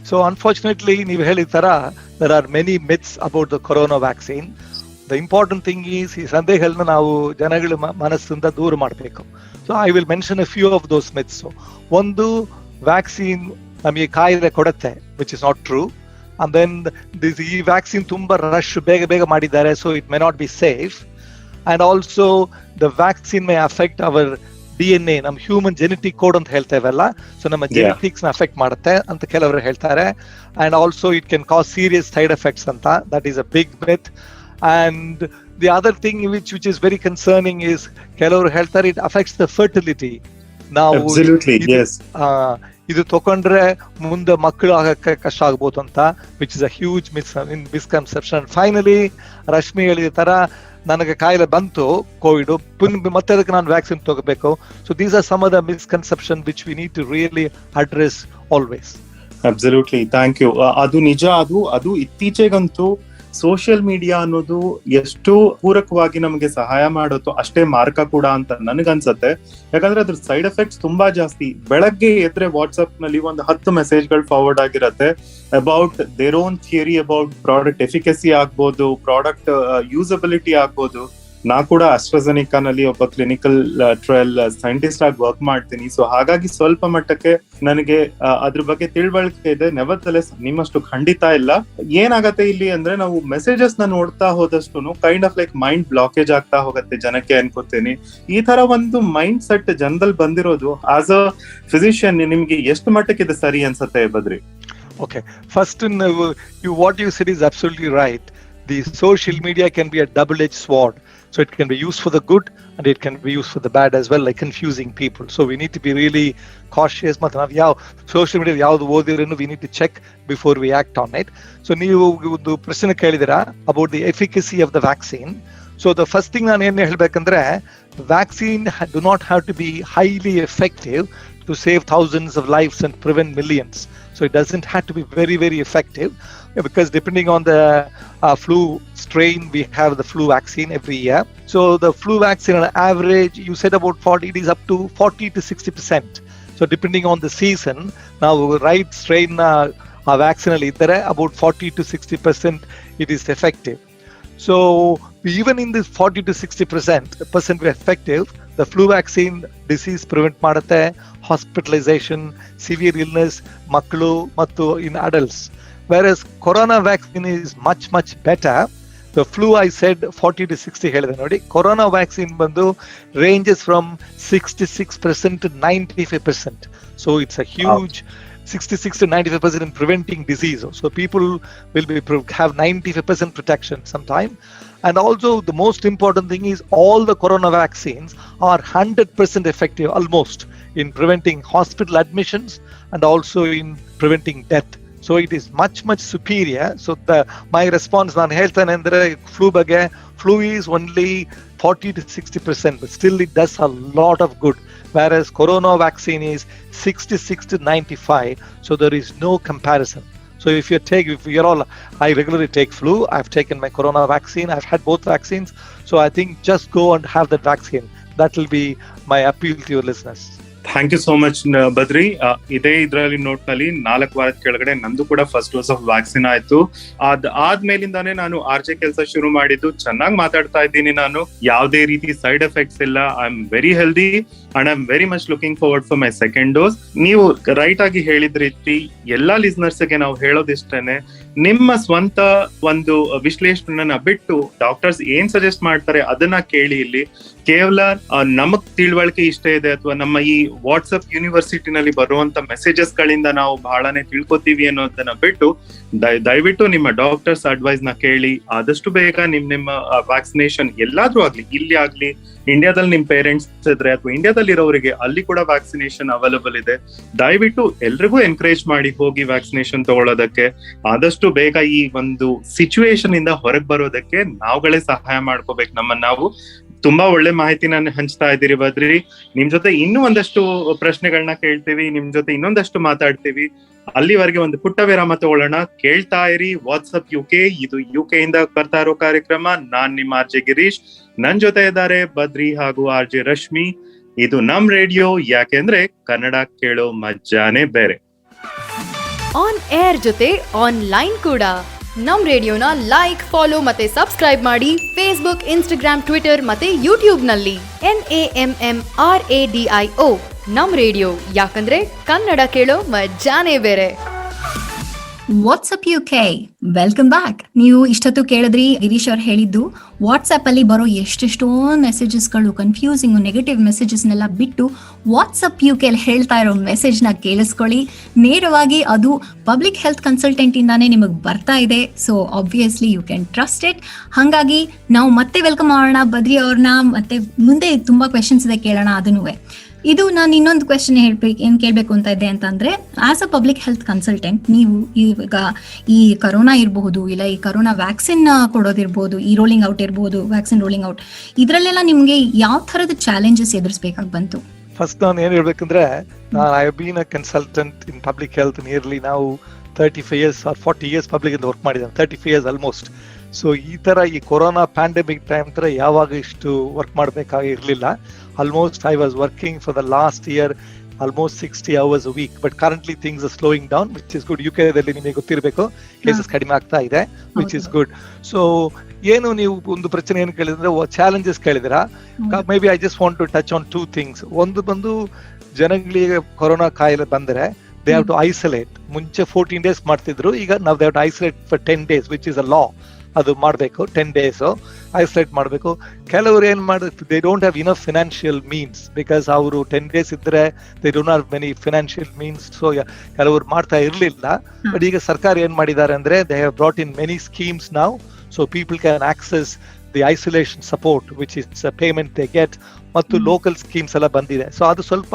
So unfortunately ನೀವು ಹೇಳಿದ ತರ there are many myths about the corona vaccine. The important thing is ಈ ಸಂದೇಹಗಳನ್ನ ನಾವು ಜನಗಳ ಮನಸ್ಸಿಂದ ದೂರ ಮಾಡಬೇಕು. So I will mention a few of those myths. ಒಂದು, ವ್ಯಾಕ್ಸಿನ್ ನಮಗೆ ಕಾಯಿಲೆ ಕೊಡುತ್ತೆ, which is not true. And then ಈ ವ್ಯಾಕ್ಸಿನ್ ತುಂಬಾ ರಶ್ ಬೇಗ ಮಾಡಿದ್ದಾರೆ, so it may not be safe. And also the vaccine may affect our DNA, ನಮ್ಮ human genetic code ಅಂತ ಹೇಳ್ತೇವಲ್ಲ, ಸೊ ನಮ್ಮ ಜೆನೆಟಿಕ್ಸ್ ನ ಅಫೆಕ್ಟ್ ಮಾಡುತ್ತೆ ಅಂತ ಕೆಲವರು ಹೇಳ್ತಾರೆ. And also it can cause serious side effects ಅಂತ, that is a big myth. And the other thing which is very concerning is ಕೆಲವರು ಹೇಳ್ತಾರೆ it affects the fertility. ನಾವು ಇದು ತಗೊಂಡ್ರೆ ಮುಂದೆ ಮಕ್ಕಳು ಆಗಕ್ಕೆ ಕಷ್ಟ ಆಗ್ಬೋದು ಅಂತ, which is a huge misconception. Finally Rashmi ಹೇಳಿದ ತರ ನನಗೆ ಕಾಯಿಲೆ ಬಂತು ಕೋವಿಡ್, ಮತ್ತೆ ಅದಕ್ಕೆ ನಾನು ವ್ಯಾಕ್ಸಿನ್ ತಗೋಬೇಕು. So these are some of the misconception which we need to really address always. Absolutely, thank you. ಅದು ನಿಜ. ಅದು ಇತ್ತೀಚೆಗಂತೂ ಸೋಷಿಯಲ್ ಮೀಡಿಯಾ ಅನ್ನೋದು ಎಷ್ಟು ಪೂರಕವಾಗಿ ನಮಗೆ ಸಹಾಯ ಮಾಡುತ್ತೋ ಅಷ್ಟೇ ಮಾರ್ಕ ಕೂಡ ಅಂತ ನನಗನ್ಸತ್ತೆ. ಯಾಕಂದ್ರೆ ಅದ್ರ ಸೈಡ್ ಎಫೆಕ್ಟ್ಸ್ ತುಂಬಾ ಜಾಸ್ತಿ. ಬೆಳಗ್ಗೆ ಎದ್ರೆ ವಾಟ್ಸ್ಆಪ್ ನಲ್ಲಿ ಒಂದು 10 ಮೆಸೇಜ್ಗಳು ಫಾರ್ವರ್ಡ್ ಆಗಿರತ್ತೆ about their own theory about product efficacy ಆಗ್ಬೋದು, ಪ್ರಾಡಕ್ಟ್ ಯೂಸಬಿಲಿಟಿ ಆಗ್ಬೋದು. ನಾ ಕೂಡ ಆಸ್ಟ್ರಾಜೆನಿಕಾ ನಲ್ಲಿ ಒಬ್ಬ ಕ್ಲಿನಿಕಲ್ ಟ್ರಯಲ್ ಸೈಂಟಿಸ್ಟ್ ಆಗಿ ವರ್ಕ್ ಮಾಡ್ತೀನಿ. ಸೊ ಹಾಗಾಗಿ ಸ್ವಲ್ಪ ಮಟ್ಟಕ್ಕೆ ನನಗೆ ಅದ್ರ ಬಗ್ಗೆ ತಿಳುವಳಿಕೆ ಇದೆ. ನೆವರ್ದಲೆಸ್ ನಿಮ್ಮಷ್ಟು ಖಂಡಿತ ಇಲ್ಲ. ಏನಾಗತ್ತೆ ಇಲ್ಲಿ ಅಂದ್ರೆ, ನಾವು ಮೆಸೇಜಸ್ ನ ನೋಡ್ತಾ ಹೋದಷ್ಟು kind of like mind blockage ಆಗ್ತಾ ಹೋಗುತ್ತೆ ಜನಕ್ಕೆ ಅನ್ಕೋತೀನಿ. ಈ ತರ ಒಂದು ಮೈಂಡ್ ಸೆಟ್ ಜನದಲ್ಲಿ ಬಂದಿರೋದು, ಆಸ್ ಅ ಫಿಸಿಷಿಯನ್ ನಿಮ್ಗೆ ಎಷ್ಟು ಮಟ್ಟಕ್ಕೆ ಇದು ಸರಿ ಅನ್ಸುತ್ತೆ Badri? Okay, first what you said is absolutely right. The social media can be a double-edged sword. So it can be used for the good and it can be used for the bad as well, like confusing people. So we need to be really cautious. Social media ಯಾವ್ದು ಓದಿದ್ರೂ we need to check before we act on it. So ನೀವು ಒಂದು ಪ್ರಶ್ನೆ ಕೇಳಿದಿರಾ about the efficacy of the vaccine. So the first thing ನಾನು ಏನು ಹೇಳ್ಬೇಕಂದ್ರೆ, vaccine do not have to be highly effective to save thousands of lives and prevent millions. So it doesn't have to be very, very effective, because depending on the flu strain, we have the flu vaccine every year. So the flu vaccine on average, you said about 40, it is up to 40 to 60%. So depending on the season, now right strain vaccine ali idare about 40 to 60% it is effective. So even in this 40 to 60% effective, the flu vaccine disease prevent ಮಾಡುತ್ತೆ, hospitalization, severe illness, ಮಕ್ಕಳು ಮತ್ತು in adults. Whereas corona vaccine is much better. The flu I said 40 to 60 ಹೇಳಿದೆ ನೋಡಿ. corona vaccine ಬಂದು ranges from 66% to 95%. So it's a huge 66 to 95% in preventing disease. So people will have 95% protection sometime. And also the most important thing is all the corona vaccines are 100% effective almost in preventing hospital admissions and also in preventing death. So it is much superior. So my response ನಾನು ಹೇಳ್ತಾನೆ ಅಂದ್ರೆ flu is only 40 to 60%, but still it does a lot of good, whereas corona vaccine is 66 to 95, so there is no comparison. So if you're all, I regularly take flu, I've taken my corona vaccine, I've had both vaccines, so I think just go and have that vaccine. That will be my appeal to your listeners. Thank you so much Badri. ಇದೇ ಇದ್ರಲ್ಲಿ note ನಲ್ಲಿ 4 ವಾರದ ಕೆಳಗಡೆ ನಂದು ಕೂಡ first dose of vaccine ಆಯ್ತು. ಆದ್ಮೇಲಿಂದಾನೇ ನಾನು RJ ಕೆಲಸ ಶುರು ಮಾಡಿದ್ದು. ಚೆನ್ನಾಗಿ ಮಾತಾಡ್ತಾ ಇದ್ದೀನಿ ನಾನು, ಯಾವುದೇ ರೀತಿ ಸೈಡ್ ಎಫೆಕ್ಟ್ಸ್ ಇಲ್ಲ. I am very healthy and I am very much looking forward for my second dose. ನೀವು ರೈಟ್ ಆಗಿ ಹೇಳಿದ ರೀತಿ ಎಲ್ಲಾ ಲಿಸ್ನರ್ಸ್ ಗೆ ನಾವು ಹೇಳೋದಿಷ್ಟೇನೆ, ನಿಮ್ಮ ಸ್ವಂತ ಒಂದು ವಿಶ್ಲೇಷಣೆನ ಬಿಟ್ಟು ಡಾಕ್ಟರ್ಸ್ ಏನ್ ಸಜೆಸ್ಟ್ ಮಾಡ್ತಾರೆ ಅದನ್ನ ಕೇಳಿ. ಇಲ್ಲಿ ಕೇವಲ ನಮಗ್ ತಿಳುವಳಿಕೆ ಇಷ್ಟ ಇದೆ ಅಥವಾ ನಮ್ಮ ಈ ವಾಟ್ಸ್ಆಪ್ ಯೂನಿವರ್ಸಿಟಿನಲ್ಲಿ ಬರುವಂತ ಮೆಸೇಜಸ್ ಗಳಿಂದ ನಾವು ಬಹಳನೇ ತಿಳ್ಕೊತೀವಿ ಅನ್ನೋದನ್ನ ಬಿಟ್ಟು ದಯವಿಟ್ಟು ನಿಮ್ಮ ಡಾಕ್ಟರ್ಸ್ ಅಡ್ವೈಸ್ ನ ಕೇಳಿ. ಆದಷ್ಟು ಬೇಗ ನಿಮ್ಮ ವ್ಯಾಕ್ಸಿನೇಷನ್ ಎಲ್ಲಾದ್ರೂ ಆಗ್ಲಿ, ಇಲ್ಲಿ ಆಗ್ಲಿ, ಇಂಡಿಯಾದಲ್ಲಿ ನಿಮ್ ಪೇರೆಂಟ್ಸ್ ಇದ್ರೆ ಅಥವಾ ಇಂಡಿಯಾದಲ್ಲಿ ಇರೋರಿಗೆ ಅಲ್ಲಿ ಕೂಡ ವ್ಯಾಕ್ಸಿನೇಷನ್ ಅವೈಲಬಲ್ ಇದೆ. ದಯವಿಟ್ಟು ಎಲ್ರಿಗೂ ಎನ್ಕರೇಜ್ ಮಾಡಿ ಹೋಗಿ ವ್ಯಾಕ್ಸಿನೇಷನ್ ತಗೊಳ್ಳೋದಕ್ಕೆ. ಆದಷ್ಟು ಬೇಗ ಈ ಒಂದು ಸಿಚುವೇಶನ್ ಇಂದ ಹೊರಗೆ ಬರೋದಕ್ಕೆ ನಾವುಗಳೇ ಸಹಾಯ ಮಾಡ್ಕೋಬೇಕು ನಮ್ಮನ್ನ ನಾವು. ತುಂಬಾ ಒಳ್ಳೆ ಮಾಹಿತಿನ ಹಂಚ್ತಾ ಇದ್ದೀರಿ ಬದ್ರಿ. ನಿಮ್ ಜೊತೆ ಇನ್ನೂ ಒಂದಷ್ಟು ಪ್ರಶ್ನೆಗಳನ್ನ ಕೇಳ್ತೀವಿ, ನಿಮ್ ಜೊತೆ ಇನ್ನೊಂದಷ್ಟು ಮಾತಾಡ್ತೀವಿ. ಅಲ್ಲಿವರೆಗೆ ಒಂದು ಪುಟ್ಟ ವಿರಾಮ ತಗೊಳ್ಳೋಣ. ಕೇಳ್ತಾ ಇರಿ ವಾಟ್ಸ್ಆಪ್ ಯುಕೆ. ಇದು ಯುಕೆ ಇಂದ ಬರ್ತಾ ಇರೋ ಕಾರ್ಯಕ್ರಮ. ನಾನ್ ನಿಮ್ಮ ಆರ್ಜೆ ಗಿರೀಶ್, ನನ್ ಜೊತೆ ಇದ್ದಾರೆ ಬದ್ರಿ ಹಾಗೂ ಆರ್ಜೆ ರಶ್ಮಿ. ಇದು ನಮ್ ರೇಡಿಯೋ, ಯಾಕೆಂದ್ರೆ ಕನ್ನಡ ಕೇಳೋ ಮಜ್ಜಾನೇ ಬೇರೆ. ಆನ್ ಏರ್ ಜೊತೆ ಆನ್ಲೈನ್ ಕೂಡ ನಮ್ ರೇಡಿಯೋನ ಲೈಕ್, ಫಾಲೋ ಮತ್ತೆ ಸಬ್ಸ್ಕ್ರೈಬ್ ಮಾಡಿ ಫೇಸ್ಬುಕ್, ಇನ್ಸ್ಟಾಗ್ರಾಮ್, ಟ್ವಿಟರ್ ಮತ್ತೆ ಯೂಟ್ಯೂಬ್ ನಲ್ಲಿ. NAMMRADIO ನಮ್ ರೇಡಿಯೋ, ಯಾಕಂದ್ರೆ ಕನ್ನಡ ಕೇಳೋ ಮಜಾನೇ ಬೇರೆ. WhatsApp UK, welcome back. ನೀವು ಇಷ್ಟೊತ್ತು ಕೇಳಿದ್ರಿ ಗಿರೀಶ್ ಅವ್ರು ಹೇಳಿದ್ದು. ವಾಟ್ಸ್ಆಪ್ ಅಲ್ಲಿ ಬರೋ ಎಷ್ಟೆಷ್ಟೋ ಮೆಸೇಜಸ್ಗಳು, ಕನ್ಫ್ಯೂಸಿಂಗ್ ನೆಗೆಟಿವ್ ಮೆಸೇಜಸ್ನೆಲ್ಲ ಬಿಟ್ಟು ವಾಟ್ಸ್ಆಪ್ ಯುಕೆ ಹೇಳ್ತಾ ಇರೋ ಮೆಸೇಜ್ ನ ಕೇಳಿಸ್ಕೊಳ್ಳಿ. ನೇರವಾಗಿ ಅದು ಪಬ್ಲಿಕ್ ಹೆಲ್ತ್ ಕನ್ಸಲ್ಟೆಂಟ್ ಇಂದಾನೇ ನಿಮಗೆ ಬರ್ತಾ ಇದೆ. So obviously you can trust it. ಹಾಗಾಗಿ ನಾವು ಮತ್ತೆ ವೆಲ್ಕಮ್ ಮಾಡೋಣ ಬದ್ರಿ ಅವ್ರನ್ನ. ಮತ್ತೆ ಮುಂದೆ ತುಂಬಾ ಕ್ವೆಶನ್ಸ್ ಇದೆ, ಕೇಳೋಣ ಅದನ್ನೂ. ಇದು ನಾನು ಇನ್ನೊಂದು ಕ್ವೆಶನ್ ಏನ್ ಕೇಳ್ಬೇಕು ಅಂತ ಇದ್ದೆ ಅಂತಂದ್ರೆ, as a public health consultant ನೀವು ಈಗ ಈ ಕರೋನಾ ಇರಬಹುದು, ಇಲ್ಲ ಈ ಕರೋನಾ ವ್ಯಾಕ್ಸಿನ್ ಕೊಡೋದಿರ್ಬೋದು, ಈ ರೋಲಿಂಗ್ ಔಟ್ ಇರ್ಬೋದು, ವ್ಯಾಕ್ಸಿನ್ ರೋಲಿಂಗ್ ಔಟ್, ಇದ್ರಲ್ಲೆಲ್ಲ ನಿಮ್ಗೆ ಯಾವ ತರದ ಚಾಲೆಂಜಸ್ ಎದುರಿಸಬೇಕಾಗಿ ಬಂತು? ಫಸ್ಟ್ ನಾನು ಏನ್ ಹೇಳ್ಬೇಕಂದ್ರೆ, I have been a consultant in public health nearly ನಾವು 35 years or 40 years ಪಬ್ಲಿಕ್ ಇಂದ ವರ್ಕ್ ಮಾಡಿದ್ದೇನೆ, 35 years ಆಲ್ಮೋಸ್ಟ್. ಸೊ ಈ ತರ ಈ ಕೊರೋನಾ ಪ್ಯಾಂಡಮಿಕ್ ಟೈಮ್ ತರ ಯಾವಾಗ ಇಷ್ಟು ವರ್ಕ್ ಮಾಡಬೇಕಾಗಿರ್ಲಿಲ್ಲ. Almost I was working for the last year almost 60 hours a week, but currently things are slowing down, which is good. UK ದಲ್ಲಿ ನಿಮಗೆ ಗೊತ್ತಿರಬೇಕು, ಕೇಸಸ್ ಕಡಿಮೆ ಆಗ್ತಾ ಇದೆ, which is good. So ಏನು ನೀವು ಒಂದು ಪ್ರಶ್ನೆ ಏನು ಕೇಳಿದ್ರೆ, ಚಾಲೆಂಜಸ್ ಕೇಳಿದಿರಾ, maybe I just want to touch on 2 things. ಒಂದು ಬಂದು ಜನಗಳಿಗೆ ಕೊರೋನಾ ಕಾಯಿಲೆ ಬಂದರೆ they have to isolate. ಮುಂಚೆ 14 days ಮಾಡ್ತಿದ್ರು, ಈಗ now they have to isolate for 10 days, which is a law. ಅದು ಮಾಡಬೇಕು, 10 days ಐಸೋಲೇಟ್ ಮಾಡಬೇಕು. ಕೆಲವರು ಏನ್ ಮಾಡ್ಬೇಕು, they don't have enough financial means, because ಅವರು 10 days ಇದ್ರೆ they don't have many financial means. So ಕೆಲವರು ಮಾಡ್ತಾ ಇರ್ಲಿಲ್ಲ. ಬಟ್ ಈಗ ಸರ್ಕಾರ ಏನ್ ಮಾಡಿದ್ದಾರೆ ಅಂದ್ರೆ, they have brought in many schemes now, so people can access the isolation support, which is payment they get, ಮತ್ತು ಲೋಕಲ್ ಸ್ಕೀಮ್ಸ್ ಎಲ್ಲ ಬಂದಿದೆ. ಸೊ ಅದು ಸ್ವಲ್ಪ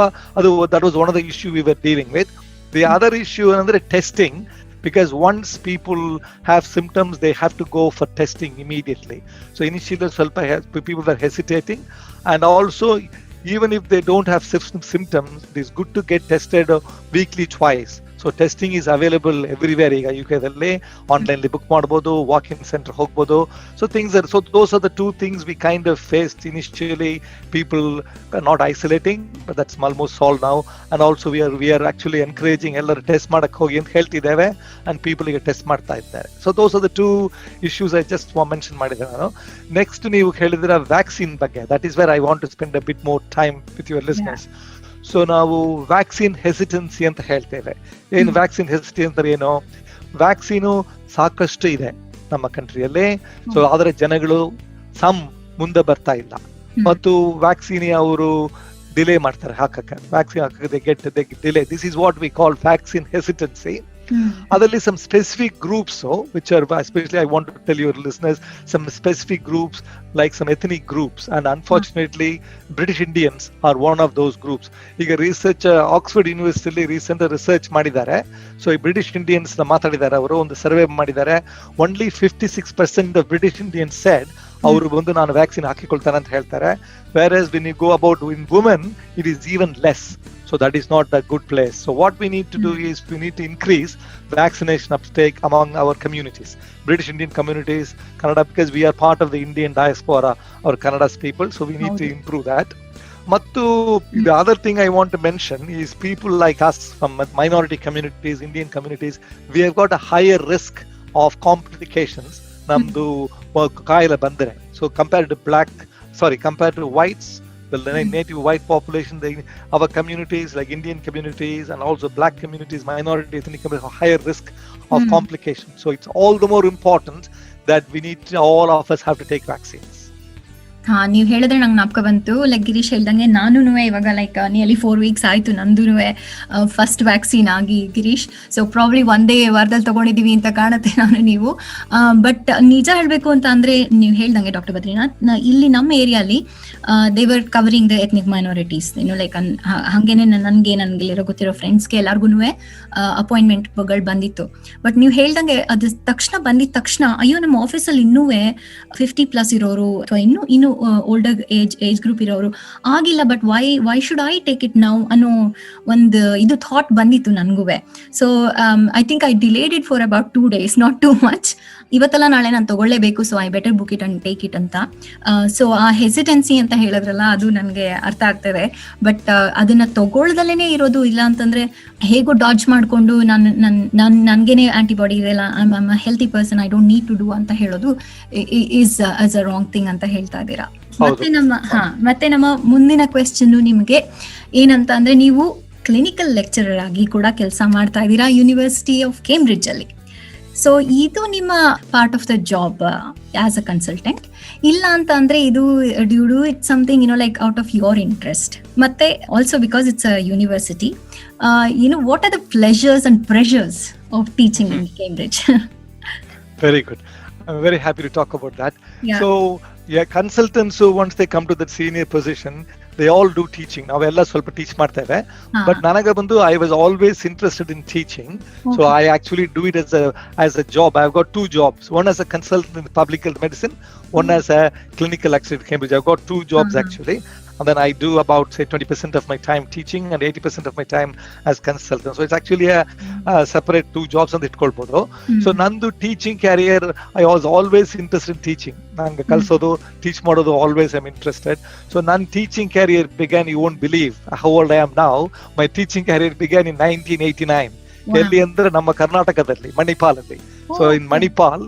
that was one of the issue we were dealing with. The other issue ಅಂದ್ರೆ testing, because once people have symptoms they have to go for testing immediately. So initially people were hesitating, and also even if they don't have symptoms, it is good to get tested weekly twice. So testing is available everywhere. ಈಗ UK ದಲ್ಲಿ online book ಮಾಡಬಹುದು, walk in centre ಹೋಗಬಹುದು. So things are, so those are the 2 things we kind of faced initially. People are not isolating, but that's almost solved now. And also we are actually encouraging ಎಲ್ಲರೂ test ಮಾಡಕ್ಕೆ ಹೋಗಿ ಅಂತ ಹೇಳ್ತಿದ್ದೇವೆ, and people ಈಗ test ಮಾಡ್ತಾ ಇದ್ದಾರೆ. So those are the 2 issues I just mention ಮಾಡಿದೆ ನಾನು. Next ನೀವು ಹೇಳಿದ್ರೆ ವ್ಯಾಕ್ಸಿನ್ ಬಗ್ಗೆ, that is where I want to spend a bit more time with your listeners. So ನಾವು ವ್ಯಾಕ್ಸಿನ್ ಹೆಸಿಟೆನ್ಸಿ ಅಂತ ಹೇಳ್ತೇವೆ. ಏನು ವ್ಯಾಕ್ಸಿನ್ ಹೆಸಿಟೆನ್ಸಿ ಅಂದ್ರೆ ಏನು? ವ್ಯಾಕ್ಸಿನು ಸಾಕಷ್ಟು ಇದೆ ನಮ್ಮ ಕಂಟ್ರಿಯಲ್ಲಿ, ಸೊ ಆದ್ರೆ ಜನಗಳು ಮುಂದೆ ಬರ್ತಾ ಇಲ್ಲ, ಮತ್ತು ವ್ಯಾಕ್ಸಿನ್ ಅವರು ಡಿಲೇ ಮಾಡ್ತಾರೆ ಹಾಕಕ್ಕೆ, ವ್ಯಾಕ್ಸಿನ್ ಹಾಕಕ್ಕೆ get delay. This is what we call vaccine hesitancy. Adali some specific groups, which are, especially I want to tell your listeners, some specific groups like some ethnic groups, and unfortunately British Indians are one of those groups. ಈಗ research Oxford ಯೂನಿವರ್ಸಿಟಿಲಿ recent research ಮಾಡಿದ್ದಾರೆ. So ಈ British Indians ಮಾತಾಡಿದ್ದಾರೆ, ಅವರು ಒಂದು survey ಮಾಡಿದ್ದಾರೆ. Only 56% of British Indians shed ಅವರು ಬಂದು ನಾನು ವ್ಯಾಕ್ಸಿನ್ ಹಾಕಿಕೊಳ್ತಾನೆ ಅಂತ ಹೇಳ್ತಾರೆ. whereas when you go about in women it is even less. So that is not a good place. So what we need to do is we need to increase vaccination uptake among our communities, British Indian communities, Kannada, because we are part of the Indian diaspora or Kannada's people, so we need to improve that. Mattu, the other thing I want to mention is people like us from minority communities, Indian communities, we have got a higher risk of complications namdu kaila bandare. So compared to whites, the native white population, our communities like Indian communities and also black communities, minority ethnic communities, have higher risk of complications. So it's all the more important that we need to, all of us have to take vaccines. ಹಾ, ನೀವ್ ಹೇಳಿದ್ರೆ ನಂಗೆ ನಾಪ್ಕ ಬಂತು. Like Girish ಹೇಳ್ದಂಗೆ ನಾನು ಇವಾಗ like nearly 4 weeks ಆಯ್ತು ನಂದು ಫಸ್ಟ್ ವ್ಯಾಕ್ಸಿನ್ ಆಗಿ ಗಿರೀಶ್. ಸೊ ಪ್ರಾಬ್ಲಿ ಒಂದೇ ವಾರದಲ್ಲಿ ತಗೊಂಡಿದೀವಿ ಅಂತ ಕಾಣುತ್ತೆ ನಾನು ನೀವು. ಬಟ್ ನಿಜ ಹೇಳ್ಬೇಕು ಅಂತ ಅಂದ್ರೆ ನೀವು ಹೇಳ್ದಂಗೆ ಡಾಕ್ಟರ್ ಬದ್ರಿನಾಥ್, ಇಲ್ಲಿ ನಮ್ಮ ಏರಿಯಾಲಿ ದೇವರ್ covering the ethnic minorities. Like ಹಂಗೇನೆ ನನ್ಗೆ ಗೊತ್ತಿರೋ ಫ್ರೆಂಡ್ಸ್ಗೆ ಎಲ್ಲಾರ್ಗು ಅಪಾಯಿಂಟ್ಮೆಂಟ್ಗಳು ಬಂದಿತ್ತು. ಬಟ್ ನೀವು ಹೇಳ್ದಂಗೆ ಅದು ಬಂದಿದ ತಕ್ಷಣ ಅಯ್ಯೋ ನಮ್ಮ ಆಫೀಸಲ್ಲಿ ಇನ್ನೂ 50+ ಇರೋರು ಅಥವಾ ಇನ್ನು ಓಲ್ಡರ್ ಏಜ್ ಗ್ರೂಪ್ ಇರೋರು ಆಗಿಲ್ಲ, but why should I take it now ಅನ್ನೋ ಒಂದು ಇದು ಥಾಟ್ ಬಂದಿತ್ತು ನನ್ಗೂ. So I think I delayed it for about 2 days, not too much. ಇವತ್ತೆಲ್ಲ ನಾಳೆ ನಾನು ತಗೊಳ್ಳೇಬೇಕು, so I better book it and take it ಅಂತ. ಸೊ ಆ ಹೆಸಿಟೆನ್ಸಿ ಅಂತ ಹೇಳಿದ್ರಲ್ಲ, ಅದು ನನಗೆ ಅರ್ಥ ಆಗ್ತದೆ. ಬಟ್ ಅದನ್ನ ತಗೊಳ್ದಲೇನೆ ಇರೋದು, ಇಲ್ಲ ಅಂತಂದ್ರೆ ಹೇಗೋ ಡಾಜ್ ಮಾಡ್ಕೊಂಡು ನನ್ಗೇನೆ ಆಂಟಿಬಾಡಿ ಇದೆಲ್ಲ, I am a healthy person, I don't need to do ಅಂತ ಹೇಳೋದು is as a wrong thing ಅಂತ ಹೇಳ್ತಾ ಇದ್ದೀರಾ. ಮತ್ತೆ ನಮ್ಮ ಮುಂದಿನ ಕ್ವೆಶ್ಚನ್ ನಿಮ್ಗೆ ಏನಂತ ಅಂದ್ರೆ, ನೀವು ಕ್ಲಿನಿಕಲ್ ಲೆಕ್ಚರರ್ ಆಗಿ ಕೂಡ ಕೆಲಸ ಮಾಡ್ತಾ ಇದ್ದೀರಾ ಯೂನಿವರ್ಸಿಟಿ ಆಫ್ ಕೇಂಬ್ರಿಡ್ಜ್ ಅಲ್ಲಿ. ಸೊ ಇದು ನಿಮ್ಮ part of the job as a consultant, ಇಲ್ಲ ಅಂತ ಅಂದ್ರೆ ಇದು d'you do it something like out of your interest? ಮತ್ತೆ also because it's a university, what are the pleasures and pressures of teaching in Cambridge? Very good. I'm very happy to talk about that. Yeah. So consultants, once they come to that senior position, they all do teaching. ನಾವೆಲ್ಲ ಸ್ವಲ್ಪ teach ಮಾಡ್ತೇವೆ. But ನನಗೆ ಬಂದು I was always interested in teaching. So I actually do it as a job. I've got 2 jobs. One as a consultant in public health medicine, one as a clinical lecturer at Cambridge. I've got 2 jobs actually. And then I do about say 20% of my time teaching and 80% of my time as consultant. So it's actually a separate 2 jobs ಅಂತ ಇಟ್ಕೊಳ್ಬಹುದು. So ನಂದು teaching career, I was always interested in teaching. ನಂಗೆ ಕಲ್ಸೋದು, teach ಮಾಡೋದು, always I am interested. So ನನ್ನ teaching career began, you won't believe how old I am now. My teaching career began in 1989. ಎಲ್ಲಿ ಅಂದ್ರೆ ನಮ್ಮ ಕರ್ನಾಟಕದಲ್ಲಿ, ಮಣಿಪಾಲ್ ಅಲ್ಲಿ. ಸೊ ಇನ್ ಮಣಿಪಾಲ್,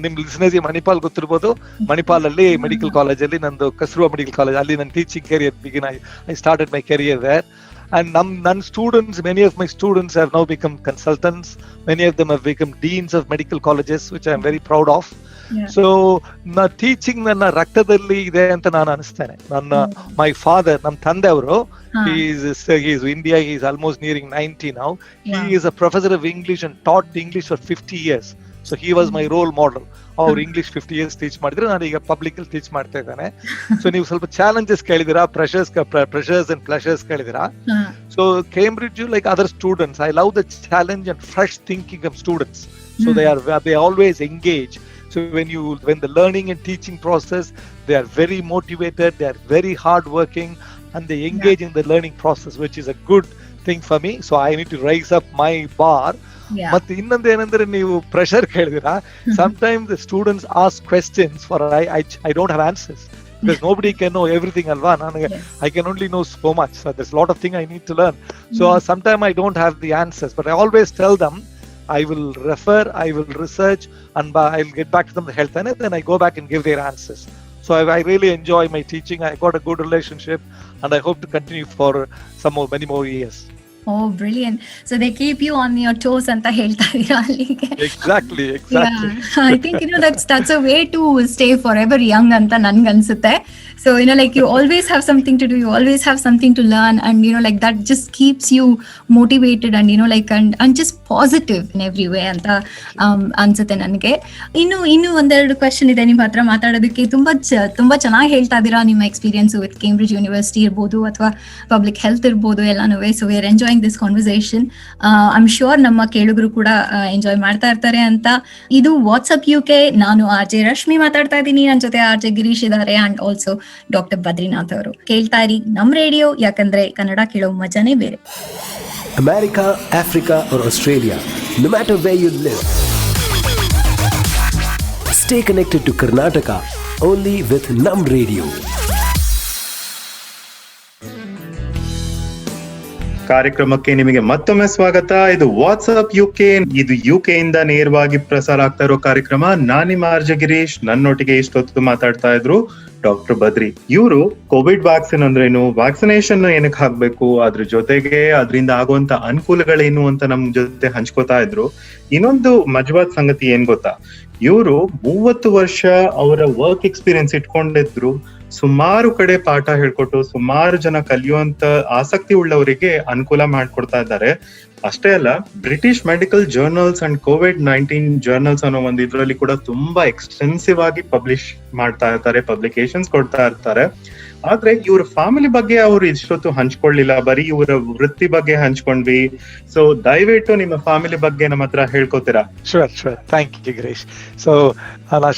ನಿಮ್ ಲಿಸನರ್ಸ್ ಮಣಿಪಾಲ್ ಗೊತ್ತಿರ್ಬೋದು. ಮಣಿಪಾಲ್ ಅಲ್ಲಿ ಮೆಡಿಕಲ್ ಕಾಲೇಜ್ ಅಲ್ಲಿ, ನಂದು ಕಸ್ತೂರ್ಬಾ ಮೆಡಿಕಲ್ ಕಾಲೇಜ್ ಅಲ್ಲಿ ನನ್ನ teaching career begin. I started my career there. And ನನ್ನ students, many of my students have now become consultants. Many of them have become deans of medical colleges, which I am very proud of. So teaching ನನ್ನ ರಕ್ತದಲ್ಲಿ ಇದೆ ಅಂತ ನಾನು ಅನಿಸ್ತೇನೆ. My father, ನಮ್ಮ ತಂದೆ ಅವರು, he's India, he's almost nearing 90 now. He is a professor of English and taught English for 50 years. So he was my role model. ಅವ್ರು English 50 years teach ಮಾಡಿದ್ರೆ, ನಾನು ಈಗ ಪಬ್ಲಿಕ್ ಅಲ್ಲಿ ಟೀಚ್ ಮಾಡ್ತಾ ಇದ್ದಾನೆ. ಸೊ ನೀವು ಸ್ವಲ್ಪ ಚಾಲೆಂಜಸ್ ಕೇಳಿದಿರಾ, ಪ್ರೆಷರ್ಸ್ ಅಂಡ್ ಪ್ಲೆಷರ್ಸ್ ಕೇಳಿದಿರಾ. So Cambridge, like other students, I love the challenge and fresh thinking of students. So they always engage. So when the learning and teaching process, they are very motivated, they are very hard working, and they engage in the learning process, which is a good thing for me. So I need to raise up my bar. ಮತ್ತೆ ಇನ್ನೊಂದು ಏನಂದ್ರೆ, ನೀವು pressure ಕೇಳಿದಿರಾ, sometimes the students ask questions for I don't have answers, because nobody can know everything alva. I can only know so much, so there's a lot of things I need to learn. So sometimes I don't have the answers, but I always tell them I will refer, I will research, and I'll get back to them the health, and then I go back and give their answers. So I really enjoy my teaching. I got a good relationship, and I hope to continue for many more years. Oh, brilliant. So they keep you on your toes anta helta idira allige. Exactly. Yeah, I think that's a way to stay forever young anta nanga ansutte. So, like you always have something to do, you always have something to learn, and like that just keeps you motivated and like and just positive in every way ಅಂತ ಅನ್ಸುತ್ತೆ ನನಗೆ. ಇನ್ನು ಒಂದೆರಡು question ಇದೆ ನಿಮ್ಮ ಹತ್ರ ಮಾತಾಡೋದಕ್ಕೆ. ತುಂಬಾ ಚೆನ್ನಾಗಿ ಹೇಳ್ತಾ ಇದ್ದೀರಾ ನಿಮ್ಮ ಎಕ್ಸ್ಪೀರಿಯನ್ಸ್ ವಿತ್ ಕೇಂಬ್ರಿಡ್ಜ್ ಯೂನಿವರ್ಸಿಟಿ ಇರ್ಬೋದು ಅಥವಾ ಪಬ್ಲಿಕ್ ಹೆಲ್ತ್ ಇರ್ಬೋದು ಎಲ್ಲಾನು. So we are enjoying this conversation. I am sure ನಮ್ಮ ಕೇಳುಗರು ಕೂಡ ಎಂಜಾಯ್ ಮಾಡ್ತಾ ಇರ್ತಾರೆ ಅಂತ. ಇದು ವಾಟ್ಸ್ಆಪ್ UK. ನಾನು RJ ರಶ್ಮಿ ಮಾತಾಡ್ತಾ ಇದ್ದೀನಿ. ನನ್ನ ಜೊತೆ RJ ಗಿರೀಶ್ ಇದ್ದಾರೆ ಅಂಡ್ ಆಲ್ಸೋ ಡಾಕ್ಟರ್ ಬದ್ರಿನಾಥ್ ಅವರು. ಕೇಳ್ತಾ ಇರಿ ನಮ್ ರೇಡಿಯೋ, ಯಾಕಂದ್ರೆ ಕನ್ನಡ ಕೇಳೋ ಮಜಾನೇ ಬೇರೆ. America, Africa or Australia, no matter where you live, stay connected to Karnataka only with Nam Radio. ಕಾರ್ಯಕ್ರಮಕ್ಕೆ ನಿಮಗೆ ಮತ್ತೊಮ್ಮೆ ಸ್ವಾಗತ. ಇದು ವಾಟ್ಸ್ಆಪ್ UK. ಇದು UK ಇಂದ ನೇರವಾಗಿ ಪ್ರಸಾರ ಆಗ್ತಾ ಇರೋ ಕಾರ್ಯಕ್ರಮ. ನಾನ್ ನಿಮ್ಮ RJ ಗಿರೀಶ್. ನನ್ನೊಟ್ಟಿಗೆ ಇಷ್ಟೊತ್ತು ಮಾತಾಡ್ತಾ ಇದ್ರು ಡಾಕ್ಟರ್ ಬದ್ರಿ. ಇವರು ಕೋವಿಡ್ ವ್ಯಾಕ್ಸಿನ್ ಅಂದ್ರೇನು, ವ್ಯಾಕ್ಸಿನೇಷನ್ ಏನಕ್ಕೆ ಹಾಕ್ಬೇಕು, ಅದ್ರ ಜೊತೆಗೆ ಅದರಿಂದ ಆಗುವಂತ ಅನುಕೂಲಗಳೇನು ಅಂತ ನಮ್ ಜೊತೆ ಹಂಚ್ಕೋತಾ ಇದ್ರು. ಇನ್ನೊಂದು ಮಜವಾದ ಸಂಗತಿ ಏನ್ ಗೊತ್ತಾ, ಇವರು 30 ವರ್ಷ ಅವರ ವರ್ಕ್ ಎಕ್ಸ್ಪೀರಿಯನ್ಸ್ ಇಟ್ಕೊಂಡಿದ್ರು. ಸುಮಾರು ಕಡೆ ಪಾಠ ಹೇಳ್ಕೊಟ್ಟು ಸುಮಾರು ಜನ ಕಲಿಯುವಂತ ಆಸಕ್ತಿ ಉಳ್ಳವರಿಗೆ ಅನುಕೂಲ ಮಾಡ್ಕೊಡ್ತಾ ಇದ್ದಾರೆ. ಅಷ್ಟೇ ಅಲ್ಲ, British medical journals and COVID-19 journals ಅನ್ನೋ ಒಂದು ಇದ್ರಲ್ಲಿ ಕೂಡ ತುಂಬಾ ಎಕ್ಸ್ಟೆನ್ಸಿವ್ ಆಗಿ ಪಬ್ಲಿಷ್ ಮಾಡ್ತಾ ಇರ್ತಾರೆ, ಪಬ್ಲಿಕೇಶನ್ಸ್ ಕೊಡ್ತಾ ಇರ್ತಾರೆ. ಆದ್ರೆ ಇವ್ರ ಫ್ಯಾಮಿಲಿ ಬಗ್ಗೆ ಅವ್ರು ಇಷ್ಟೊತ್ತು ಹಂಚ್ಕೊಳ್ಳಿಲ್ಲ, ಬರೀ ಇವರ ವೃತ್ತಿ ಬಗ್ಗೆ ಹಂಚ್ಕೊಂಡ್ವಿ. ಸೊ ದಯವಿಟ್ಟು ನಿಮ್ಮ ಫ್ಯಾಮಿಲಿ ಬಗ್ಗೆ ನಮ್ಮ ಹತ್ರ ಹೇಳ್ಕೊತೀರಾ? Sure. Thank you, Girish. So,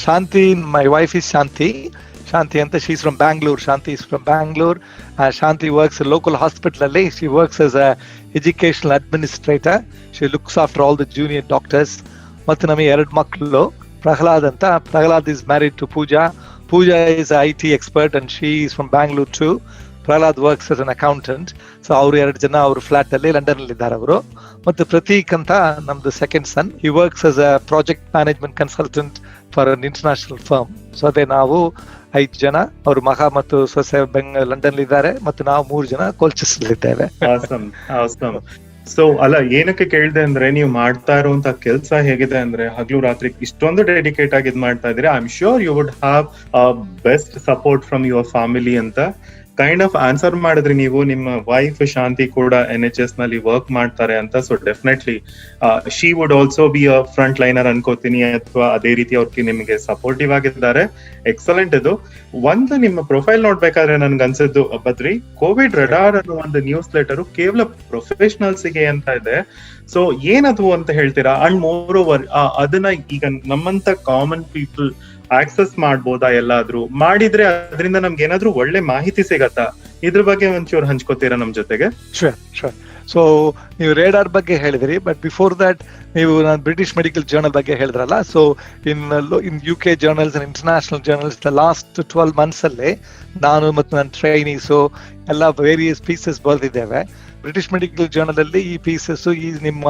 Shanti, my wife is Shanti anta. She's from Bangalore. Shanti is from Bangalore. Shanti works in local hospital. She works as a educational administrator. She looks after all the junior doctors. ಮತ್ತೆ ನಮಗೆ 2 ಮಕ್ಕಳು, ಪ್ರಹ್ಲಾದ್ ಅಂತ. Pralhad is married to Pooja. Pooja is a IT expert and she is from Bangalore too. Prahlad works as an accountant. So ಅವರು 2 ಜನ ಅವ್ರ flat ಅಲ್ಲಿ London ಅಲ್ಲಿ ಇದ್ದಾರೆ ಅವರು. ಮತ್ತೆ ಪ್ರತೀಕ್ ಅಂತ ನಮ್ದು second son. He works as a project management consultant for an international firm. So ಅದೇ ನಾವು 5 ಜನ, ಅವ್ರ ಮಗ ಮತ್ತು ಸೊಸೆ ಲಂಡನ್ ಇದ್ದಾರೆ, ಮತ್ತು ನಾವು 3 ಜನ ಕೋಲ್ಚಸ್ ಇದ್ದೇವೆ. ಸೊ ಅಲ್ಲ, ಏನಕ್ಕೆ ಕೇಳಿದೆ ಅಂದ್ರೆ, ನೀವು ಮಾಡ್ತಾ ಇರುವಂತ ಕೆಲಸ ಹೇಗಿದೆ ಅಂದ್ರೆ ಹಗಲು ರಾತ್ರಿ ಇಷ್ಟೊಂದು ಡೆಡಿಕೇಟ್ ಆಗಿ ಇದ್ ಮಾಡ್ತಾ ಇದ್ರೆ, I am sure you would have best support from your family ಅಂತ ಕೈಂಡ್ ಆಫ್ ಆನ್ಸರ್ ಮಾಡಿದ್ರಿ ನೀವು. ನಿಮ್ಮ ವೈಫ್ ಶಾಂತಿ ಕೂಡ NHS ನಲ್ಲಿ ವರ್ಕ್ ಮಾಡ್ತಾರೆ ಅಂತ. So definitely she would also be a front liner ಅನ್ಕೋತೀನಿ, ಅಥವಾ ಅದೇ ರೀತಿ ಅವ್ರಿಗೆ ನಿಮಗೆ ಸಪೋರ್ಟಿವ್ ಆಗಿದ್ದಾರೆ. ಎಕ್ಸಲೆಂಟ್. ಇದು ಒಂದು ನಿಮ್ಮ ಪ್ರೊಫೈಲ್ ನೋಡ್ಬೇಕಾದ್ರೆ ನನ್ಗೆ ಅನ್ಸಿದ್ದು ಬದ್ರಿ, ಕೋವಿಡ್ ರೆಡಾರ್ ಅನ್ನೋ ಒಂದು ನ್ಯೂಸ್ ಲೆಟರ್ ಕೇವಲ ಪ್ರೊಫೆಷನಲ್ಸ್ ಗೆ ಅಂತ ಇದೆ. ಸೊ ಏನದು ಅಂತ ಹೇಳ್ತೀರಾ? ಅಂಡ್ ಮೋರ್ ಓವರ್ ಅದನ್ನ ಈಗ ನಮ್ಮಂತ ಕಾಮನ್ ಪೀಪಲ್ ಆಕ್ಸೆಸ್ ಮಾಡ್ಬೋದಾ? ಎಲ್ಲಾದ್ರೂ ಮಾಡಿದ್ರೆ ಅದರಿಂದ ನಮ್ಗೆ ಏನಾದ್ರೂ ಒಳ್ಳೆ ಮಾಹಿತಿ ಸಿಗತ್ತಾ? ಇದ್ರ ಬಗ್ಗೆ ಒಂಚೂರು ಹಂಚ್ಕೋತೀರಾ ನಮ್ ಜೊತೆಗೆ? ಶೂರ್. ಸೊ ನೀವು ರೇಡಾರ್ ಬಗ್ಗೆ ಹೇಳಿದ್ರಿ, ಬಟ್ ಬಿಫೋರ್ ದಟ್ ನೀವು ನಾನು ಬ್ರಿಟಿಷ್ ಮೆಡಿಕಲ್ ಜರ್ನಲ್ ಬಗ್ಗೆ ಹೇಳಿದ್ರಲ್ಲ. So in UK journals and international journals last 12 months ಅಲ್ಲಿ ನಾನು ಮತ್ತು ನನ್ನ ಟ್ರೈನೀಸು ಎಲ್ಲ ವೇರಿಯಸ್ ಪೀಸಸ್ ಬರೆದಿದ್ದೇವೆ. ಬ್ರಿಟಿಷ್ ಮೆಡಿಕಲ್ ಜರ್ನಲ್ ಅಲ್ಲಿ ಈ ಪೀಸಸ್ ನಿಮ್ಮ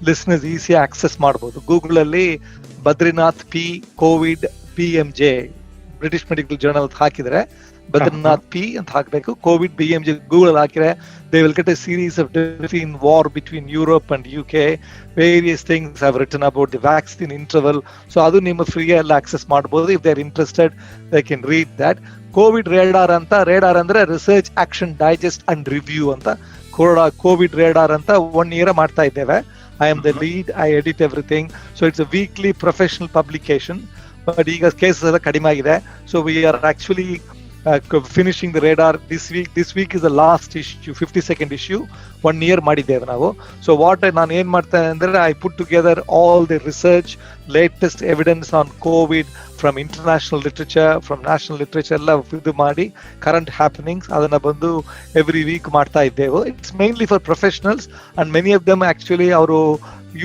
ಲಿಸ್ನರ್ಸ್ ಈಸಿ ಆಕ್ಸೆಸ್ ಮಾಡಬಹುದು. ಗೂಗಲ್ ಅಲ್ಲಿ Badrinath P COVID BMJ British medical journal ಹಾಕಿದ್ರೆ ಬದ್ರಿನಾಥ್ P ಅಂತ ಹಾಕ್ಬೇಕು. COVID BMJ ಗೂಗಲ್ ಹಾಕಿದ್ರೆ they will get a series of different war between Europe and UK. Various things have written about the vaccine interval. So ಅದು ನಿಮ್ಮ free ಅಲ್ಲಿ access ಮಾಡಬಹುದು. If they are interested, they can read that. Covid radar ಅಂತ, radar ಅಂದ್ರೆ research action digest and review ಅಂತ. Covid radar ಅಂತ 1 year ಮಾಡ್ತಾ ಇದ್ದೇವೆ. I am the lead, I edit everything. So it's a weekly professional publication. But ಈಗ cases ಎಲ್ಲ ಕಡಿಮೆ ಆಗಿದೆ. So we are actually finishing the radar this week. This week is the last issue, 52nd issue. 1 year ಮಾಡಿದ್ದೇವೆ ನಾವು. So what ನಾನು ಏನ್ ಮಾಡ್ತೇನೆ ಅಂದ್ರೆ, I put together all the research, latest evidence on COVID from international literature, from national literature ಎಲ್ಲ ಇದು ಮಾಡಿ current happenings ಅದನ್ನ ಬಂದು every week ಮಾಡ್ತಾ ಇದ್ದೇವೆ. It's mainly for professionals and many of them actually ಅವರು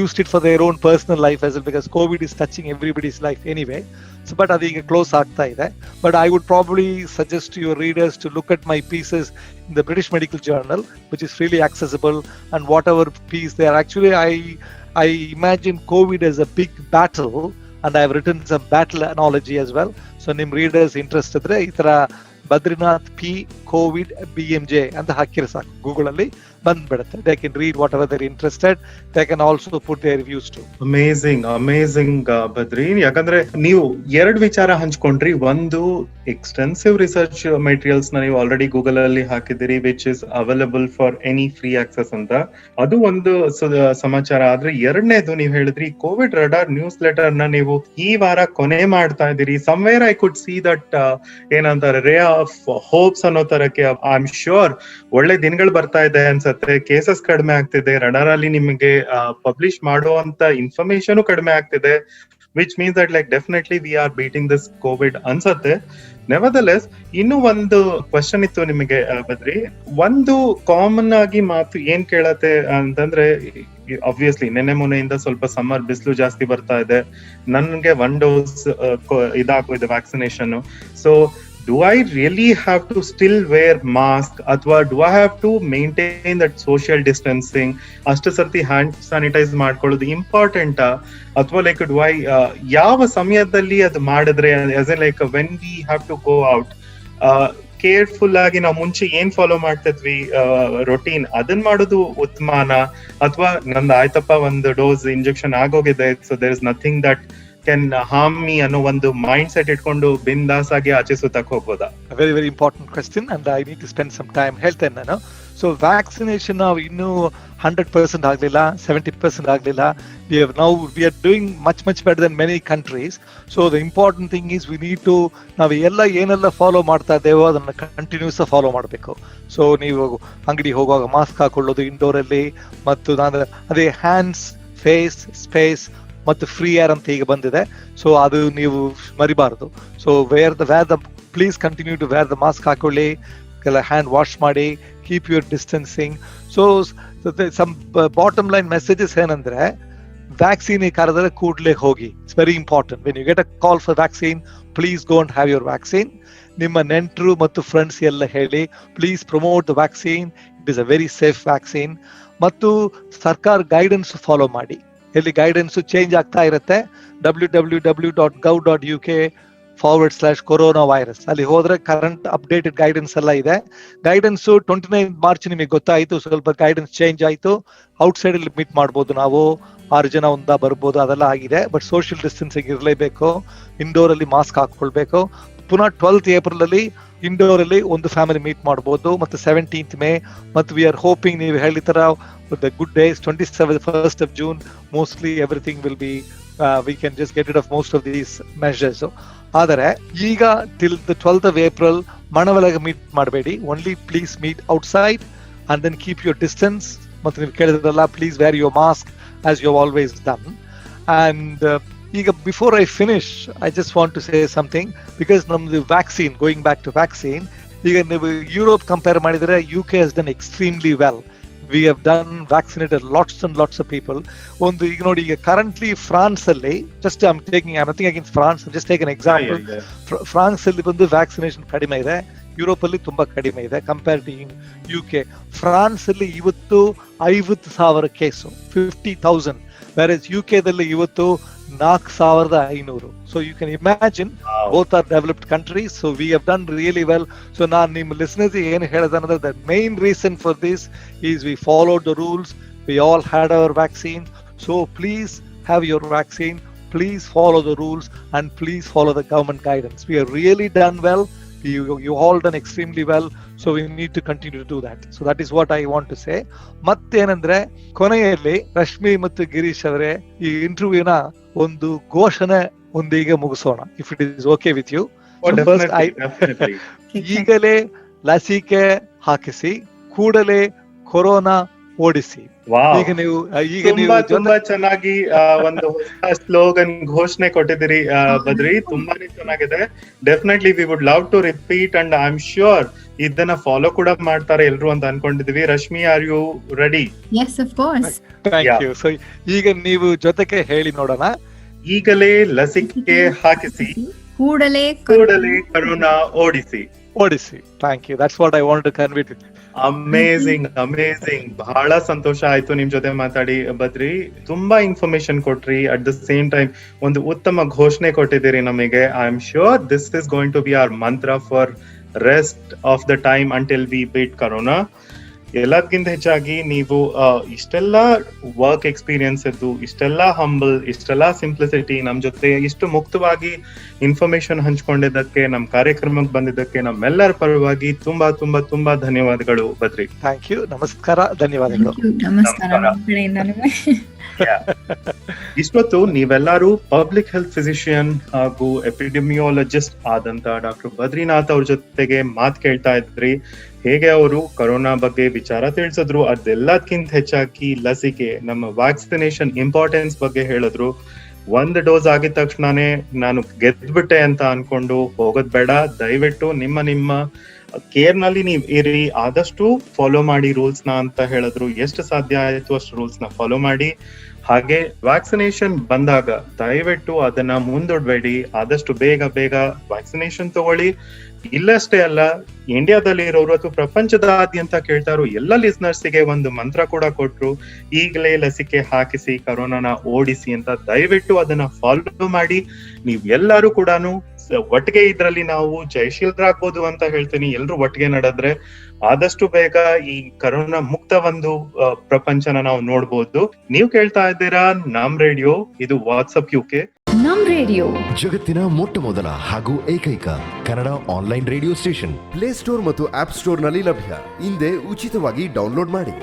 used it for their own personal life as well, because COVID is touching everybody's life anyway. So but ಅದೀಗ close ಆಗ್ತಾ ಇದೆ. But I would probably suggest to your readers to look at my pieces in the British Medical Journal, which is freely accessible, and whatever piece they are actually, I imagine COVID as a big battle, and I have written some battle analogy as well. So ನಿಮ್ಮ readers interest ಇದ್ರೆ ಈ ತರ Badrinath P COVID BMJ ಅಂತ ಹಾಕಿದ್ರೆ ಸಾಕು Google ಅಲ್ಲಿ. ಬಂದ್ಬಿಡುತ್ತೆ. They can read whatever they're interested, they can also put their reviews too. Amazing Badri. ಯಾಕಂದ್ರೆ ನೀವು ಎರಡು ವಿಚಾರ ಹಂಚ್ಕೊಂಡ್ರಿ. ಒಂದು, ಎಕ್ಸ್ಟೆನ್ಸಿವ್ ರಿಸರ್ಚ್ ಮೆಟೀರಿಯಲ್ಸ್ ನ ನೀವು ಆಲ್ರೆಡಿ ಗೂಗಲ್ ಅಲ್ಲಿ ಹಾಕಿದಿರಿ, which is available for any free access ಅಂತ. ಅದು ಒಂದು ಸಮಾಚಾರ. ಆದ್ರೆ ಎರಡನೇದು, ನೀವು ಹೇಳಿದ್ರಿ ಕೋವಿಡ್ ರಡಾರ್ ನ್ಯೂಸ್ ಲೆಟರ್ ನ ನೀವು ಈ ವಾರ ಕೊನೆ ಮಾಡ್ತಾ ಇದ್ದೀರಿ. Somewhere I could see that ಏನಂತಾರೆ, ರೇ ಆಫ್ ಹೋಪ್ಸ್ ಅನ್ನೋ ತರಕ್ಕೆ. ಐ ಆಮ್ ಶ್ಯೂರ್ ಒಳ್ಳೆ ದಿನಗಳು ಬರ್ತಾ ಇದೆ ಅನ್ಸತ್ತೆ. ಕೇಸಸ್ ಕಡಿಮೆ ಆಗ್ತಿದೆ, ರಡಾರ್ ಅಲ್ಲಿ ನಿಮಗೆ ಪಬ್ಲಿಷ್ ಮಾಡುವಂತ ಇನ್ಫಾರ್ಮೇಶನ್ ಕಡಿಮೆ ಆಗ್ತಿದೆ, which means that like definitely we are beating this Covid ಅನ್ಸತ್ತೆ. ನೆವರ್ದಲೆಸ್, ಇನ್ನೂ ಒಂದು ಕ್ವಶನ್ ಇತ್ತು ನಿಮಗೆ ಬದ್ರಿ. ಒಂದು ಕಾಮನ್ ಆಗಿ ಮಾತು ಏನ್ ಕೇಳತ್ತೆ ಅಂತಂದ್ರೆ, ಆಬ್ವಿಯಸ್ಲಿ ನೆನ್ನೆ ಮೊನ್ನೆಯಿಂದ ಸ್ವಲ್ಪ ಸಮ್ಮರ್ ಬಿಸಿಲು ಜಾಸ್ತಿ ಬರ್ತಾ ಇದೆ. ನನ್ಗೆ 1 ಡೋಸ್ ಇದಾಗೋಗಿದೆ vaccination. So do I really have to still wear mask, ಅಥವಾ do I have to maintain that social distancing? ಅಷ್ಟು ಸರ್ತಿ ಹ್ಯಾಂಡ್ ಸ್ಯಾನಿಟೈಸ್ ಮಾಡ್ಕೊಳ್ಳೋದು ಇಂಪಾರ್ಟೆಂಟ್, ಅಥವಾ ಲೈಕ್ do I ಯಾವ ಸಮಯದಲ್ಲಿ ಅದು ಮಾಡಿದ್ರೆ, as in like when we have to go out, careful ಆಗಿ ನಾವು ಮುಂಚೆ ಏನ್ ಫಾಲೋ ಮಾಡ್ತಿದ್ವಿ ರೊಟೀನ್, ಅದನ್ ಮಾಡೋದು ಉತ್ತಮನ, ಅಥವಾ ನಂದು ಆಯ್ತಪ್ಪ ಒಂದು ಡೋಸ್ ಇಂಜೆಕ್ಷನ್ ಆಗೋಗಿದೆ, so there is nothing that can harm me ಅನ್ನೋ ಒಂದು ಮೈಂಡ್ ಸೆಟ್ ಇಟ್ಕೊಂಡು ಬಿಂದಾಸ್ ಆಗಿ ಆಚೆ ಸುತ್ತಕ್ಕೆ ಹೋಗ್ಬೋದಾ? Very very important question and I need to spend some time ಹೇಳ್ತೇನೆ ನಾನು. ಸೊ ವ್ಯಾಕ್ಸಿನೇಷನ್ ನಾವು ಇನ್ನೂ 100% ಆಗಲಿಲ್ಲ, 70% ಆಗಲಿಲ್ಲ. We are doing much better than many countries. So the important thing is we need to, ನಾವು ಏನೆಲ್ಲ ಫಾಲೋ ಮಾಡ್ತಾ ಇದ್ದೇವೋ ಅದನ್ನ ಕಂಟಿನ್ಯೂಸ್ ಫಾಲೋ ಮಾಡಬೇಕು. ಸೊ ನೀವು ಅಂಗಡಿ ಹೋಗುವಾಗ ಮಾಸ್ಕ್ ಹಾಕೊಳ್ಳೋದು ಇಂಡೋರ್ ಅಲ್ಲಿ, ಮತ್ತು ಅದೇ ಹ್ಯಾಂಡ್ಸ್, ಫೇಸ್, ಸ್ಪೇಸ್ ಮತ್ತು ಫ್ರೀ ಏರ್ ಅಂತ ಈಗ ಬಂದಿದೆ. ಸೊ ಅದು ನೀವು ಮರಿಬಾರದು. So please continue to wear the mask ಹಾಕೊಳ್ಳಿ, ಹ್ಯಾಂಡ್ ವಾಶ್ ಮಾಡಿ, keep your distancing. So some bottom line messages ಏನಂದ್ರೆ, ವ್ಯಾಕ್ಸಿನ್ ಕರೆದರೆ ಕೂಡಲೇ ಹೋಗಿ. It's very important. When you get a call for vaccine, please go and have your vaccine. ನಿಮ್ಮ ನೆಂಟರು ಮತ್ತು friends ಎಲ್ಲ ಹೇಳಿ, please promote the vaccine, it is a very safe vaccine. ಮತ್ತು ಸರ್ಕಾರ ಗೈಡೆನ್ಸ್ ಫಾಲೋ ಮಾಡಿ. ಎಲ್ಲಿ ಗೈಡೆನ್ಸ್ ಚೇಂಜ್ ಆಗ್ತಾ ಇರುತ್ತೆ. www.gov.uk/coronavirus ಅಲ್ಲಿ ಹೋದ್ರೆ ಕರೆಂಟ್ ಅಪ್ಡೇಟೆಡ್ ಗೈಡೆನ್ಸ್ ಎಲ್ಲ ಇದೆ. ಗೈಡೆನ್ಸ್ 29 ಮಾರ್ಚ್ ನಿಮಗೆ ಗೊತ್ತಾಯ್ತು, ಸ್ವಲ್ಪ ಗೈಡೆನ್ಸ್ ಚೇಂಜ್ ಆಯ್ತು. ಔಟ್ಸೈಡ್ ಅಲ್ಲಿ ಮೀಟ್ ಮಾಡ್ಬೋದು, ನಾವು 6 ಜನ ಬರ್ಬೋದು, ಅದೆಲ್ಲ ಆಗಿದೆ. ಬಟ್ ಸೋಷಿಯಲ್ ಡಿಸ್ಟೆನ್ಸಿಂಗ್ ಇರಲೇಬೇಕು. ಇಂಡೋರ್ ಅಲ್ಲಿ ಮಾಸ್ಕ್ ಹಾಕೊಳ್ಬೇಕು. ಪುನಃ 12th ಏಪ್ರಿಲ್ ಅಲ್ಲಿ ಇಂಡೋರ್ ಅಲ್ಲಿ ಒಂದು ಫ್ಯಾಮಿಲಿ ಮೀಟ್ ಮಾಡಬಹುದು. ಮತ್ತೆ 17th ಮೇ, ಮತ್ತು ವಿ ಆರ್ ಹೋಪಿಂಗ್ ನೀವು ಹೇಳಿದ ತರ the good days 1st of June, mostly everything will be we can just get rid of most of these measures. ಆದರೆ ಈಗ till the 12th of April ಮನವೊಳಗೆ meet ಮಾಡಬೇಡಿ. only please meet outside and then keep your distance. ಮತ್ತು ನೀವು ಕೇಳಿದ್ರಲ್ಲ, please wear your mask as you have always done. And ಈಗ before I finish, I just want to say something, because ನಮ್ದು vaccine, going back to vaccine, ಈಗ ನೀವು Europe compare ಮಾಡಿದ್ರೆ UK has done extremely well. We have done vaccinated lots and lots of people. ಒಂದು ಈಗ ನೋಡಿ, ಈಗ currently France ಅಲ್ಲಿ, just I'm nothing against France, just take an example. France ಅಲ್ಲಿ ಬಂದು ವ್ಯಾಕ್ಸಿನೇಷನ್ ಕಡಿಮೆ ಇದೆ, ಯುರೋಪ್ ಅಲ್ಲಿ ತುಂಬಾ ಕಡಿಮೆ ಇದೆ ಕಂಪೇರ್ ಟು UK. ಫ್ರಾನ್ಸ್ ಅಲ್ಲಿ ಇವತ್ತು 50,000 ಕೇಸು, 50,000, whereas UK ದಲ್ಲಿ ಇವತ್ತು 4,500. So you can imagine, both are developed countries. So we have done really well. So ನಾನು ನಿಮ್ಮ listeners ಏನು ಹೇಳೋದಂದ್ರೆ, the main reason for this is we followed the rules. We all had our vaccine. So please have your vaccine. Please follow the rules and please follow the government guidance. We have really done well. You all done extremely well. So we need to continue to do that. So that is what I want to say. ಮತ್ತೇನಂದ್ರೆ, ಕೊನೆಯಲ್ಲಿ ರಶ್ಮಿ ಮತ್ತು ಗಿರೀಶ್ ಅವರೇ, ಈ ಇಂಟರ್ವ್ಯೂನ ಒಂದು ಘೋಷಣೆ ಒಂದಿಗೆ ಮುಗಿಸೋಣ, if it is okay with you. ಈಗಲೇ ಲಸಿಕೆ ಹಾಕಿಸಿ, ಕೂಡಲೇ ಕೊರೋನಾ ಓಡಿಸಿ. ಈಗ ನೀವು ತುಂಬಾ ಚೆನ್ನಾಗಿ ಒಂದು ಹೊಸ ಸ್ಲೋಗನ್ ಘೋಷಣೆ ಕೊಟ್ಟಿದ್ದೀರಿ ಬದ್ರಿ, ತುಂಬಾನೇ ಚೆನ್ನಾಗಿದೆ. Definitely we would love to repeat and I am sure ಇದನ್ನ ಫಾಲೋ ಕೂಡ ಮಾಡ್ತಾರೆ ಎಲ್ರು ಅಂತ ಅನ್ಕೊಂಡಿದೀವಿ. Rashmi, are you ready? Yes, of course. Thank you. So ಈಗ ನೀವು ಜೊತೆಗೆ ಹೇಳಿ ನೋಡೋಣ. ಈಗಲೇ ಲಸಿಕೆ ಹಾಕಿಸಿ, ಕೂಡಲೇ ಕರೋನಾ ಓಡಿಸಿ. Thank you. That's what I wanted to convey to you. Amazing. ಬಹಳ ಸಂತೋಷ ಆಯ್ತು ನಿಮ್ ಜೊತೆ ಮಾತಾಡಿ ಬದ್ರಿ. ತುಂಬಾ ಇನ್ಫಾರ್ಮೇಶನ್ ಕೊಟ್ರಿ, ಅಟ್ ದ ಸೇಮ್ ಟೈಮ್ ಒಂದು ಉತ್ತಮ ಘೋಷಣೆ ಕೊಟ್ಟಿದ್ದೀರಿ ನಮಗೆ. I am sure this is going to be our mantra for rest of the time until we beat corona. ಎಲ್ಲದಕ್ಕಿಂತ ಹೆಚ್ಚಾಗಿ ನೀವು ಇಷ್ಟೆಲ್ಲ ವರ್ಕ್ ಎಕ್ಸ್ಪೀರಿಯನ್ಸ್ ಇದ್ದು, ಇಷ್ಟೆಲ್ಲ ಹಂಬಲ್, ಇಷ್ಟೆಲ್ಲ ಸಿಂಪ್ಲಿಸಿಟಿ, ನಮ್ ಜೊತೆ ಇಷ್ಟು ಮುಕ್ತವಾಗಿ ಇನ್ಫಾರ್ಮೇಶನ್ ಹಂಚ್ಕೊಂಡಿದ್ದಕ್ಕೆ, ನಮ್ ಕಾರ್ಯಕ್ರಮಕ್ಕೆ ಬಂದಿದ್ದಕ್ಕೆ ನಮ್ಮೆಲ್ಲರ ಪರವಾಗಿ ತುಂಬಾ ತುಂಬಾ ತುಂಬಾ ಧನ್ಯವಾದಗಳು ಬದ್ರಿ. ಥ್ಯಾಂಕ್ ಯು, ನಮಸ್ಕಾರ, ಧನ್ಯವಾದಗಳು. ನಮಸ್ಕಾರ ನಮ್ಮ ಕಡೆಯಿಂದನೂ. ಇಷ್ಟೊತ್ತು ನೀವೆಲ್ಲರೂ ಪಬ್ಲಿಕ್ ಹೆಲ್ತ್ ಫಿಸಿಷಿಯನ್ ಹಾಗೂ ಎಪಿಡೆಮಿಯಾಲಜಿಸ್ಟ್ ಆದಂತ ಡಾಕ್ಟರ್ ಬದ್ರಿನಾಥ್ ಅವ್ರ ಜೊತೆಗೆ ಮಾತು ಕೇಳ್ತಾ ಇದ್ರಿ. ಹೇಗೆ ಅವರು ಕೊರೋನಾ ಬಗ್ಗೆ ವಿಚಾರ ತಿಳಿಸಿದ್ರು, ಅದೆಲ್ಲದಕ್ಕಿಂತ ಹೆಚ್ಚಾಗಿ ಲಸಿಕೆ, ನಮ್ಮ ವ್ಯಾಕ್ಸಿನೇಷನ್ ಇಂಪಾರ್ಟೆನ್ಸ್ ಬಗ್ಗೆ ಹೇಳಿದ್ರು. 1 ಡೋಸ್ ಆಗಿದ ತಕ್ಷಣನೇ ನಾನು ಗೆದ್ಬಿಟ್ಟೆ ಅಂತ ಅನ್ಕೊಂಡು ಹೋಗೋದ್ ಬೇಡ. ದಯವಿಟ್ಟು ನಿಮ್ಮ ಕೇರ್ ನಲ್ಲಿ ನೀವ್ ಇರಿ, ಆದಷ್ಟು ಫಾಲೋ ಮಾಡಿ ರೂಲ್ಸ್ ನ ಅಂತ ಹೇಳಿದ್ರು. ಎಷ್ಟು ಸಾಧ್ಯ ಆಯ್ತು ಅಷ್ಟು ರೂಲ್ಸ್ ನ ಫಾಲೋ ಮಾಡಿ. ಹಾಗೆ ವ್ಯಾಕ್ಸಿನೇಷನ್ ಬಂದಾಗ ದಯವಿಟ್ಟು ಅದನ್ನ ಮುಂದೂಡ್ಬೇಡಿ, ಆದಷ್ಟು ಬೇಗ ವ್ಯಾಕ್ಸಿನೇಷನ್ ತಗೊಳ್ಳಿ. ಇಲ್ಲಷ್ಟೇ ಅಲ್ಲ, ಇಂಡಿಯಾದಲ್ಲಿ ಇರೋರು ಅಥವಾ ಪ್ರಪಂಚದಾದ್ಯಂತ ಕೇಳ್ತಾ ಇರೋ ಎಲ್ಲ ಲಿಸ್ನರ್ಸ್ಗೆ ಒಂದು ಮಂತ್ರ ಕೂಡ ಕೊಟ್ರು, ಈಗಲೇ ಲಸಿಕೆ ಹಾಕಿಸಿ, ಕರೋನಾನ ಓಡಿಸಿ ಅಂತ. ದಯವಿಟ್ಟು ಅದನ್ನ ಫಾಲೋ ಮಾಡಿ. ನೀವ್ ಎಲ್ಲರೂ ಕೂಡ ಒಟ್ಟಿಗೆ ಇದ್ರಲ್ಲಿ ನಾವು ಜಯಶೀಲರಾಗ್ಬೋದು ಅಂತ ಹೇಳ್ತೀನಿ. ಎಲ್ರು ಒಟ್ಟಿಗೆ ನಡೆದ್ರೆ ಆದಷ್ಟು ಬೇಗ ಈ ಕರೋನಾ ಮುಕ್ತ ಒಂದು ಪ್ರಪಂಚನ ನಾವು ನೋಡ್ಬೋದು. ನೀವು ಕೇಳ್ತಾ ಇದ್ದೀರಾ ನಮ್ ರೇಡಿಯೋ, ಇದು ವಾಟ್ಸ್ಆಪ್ UK. ನಮ್ ರೇಡಿಯೋ ಜಗತ್ತಿನ ಮೊಟ್ಟ ಮೊದಲ ಹಾಗೂ ಏಕೈಕ Kannada online radio station. Play Store ಮತ್ತು ಆಪ್ ಸ್ಟೋರ್ ನಲ್ಲಿ ಲಭ್ಯ. ಹಿಂದೆ ಉಚಿತವಾಗಿ ಡೌನ್ಲೋಡ್ ಮಾಡಿ.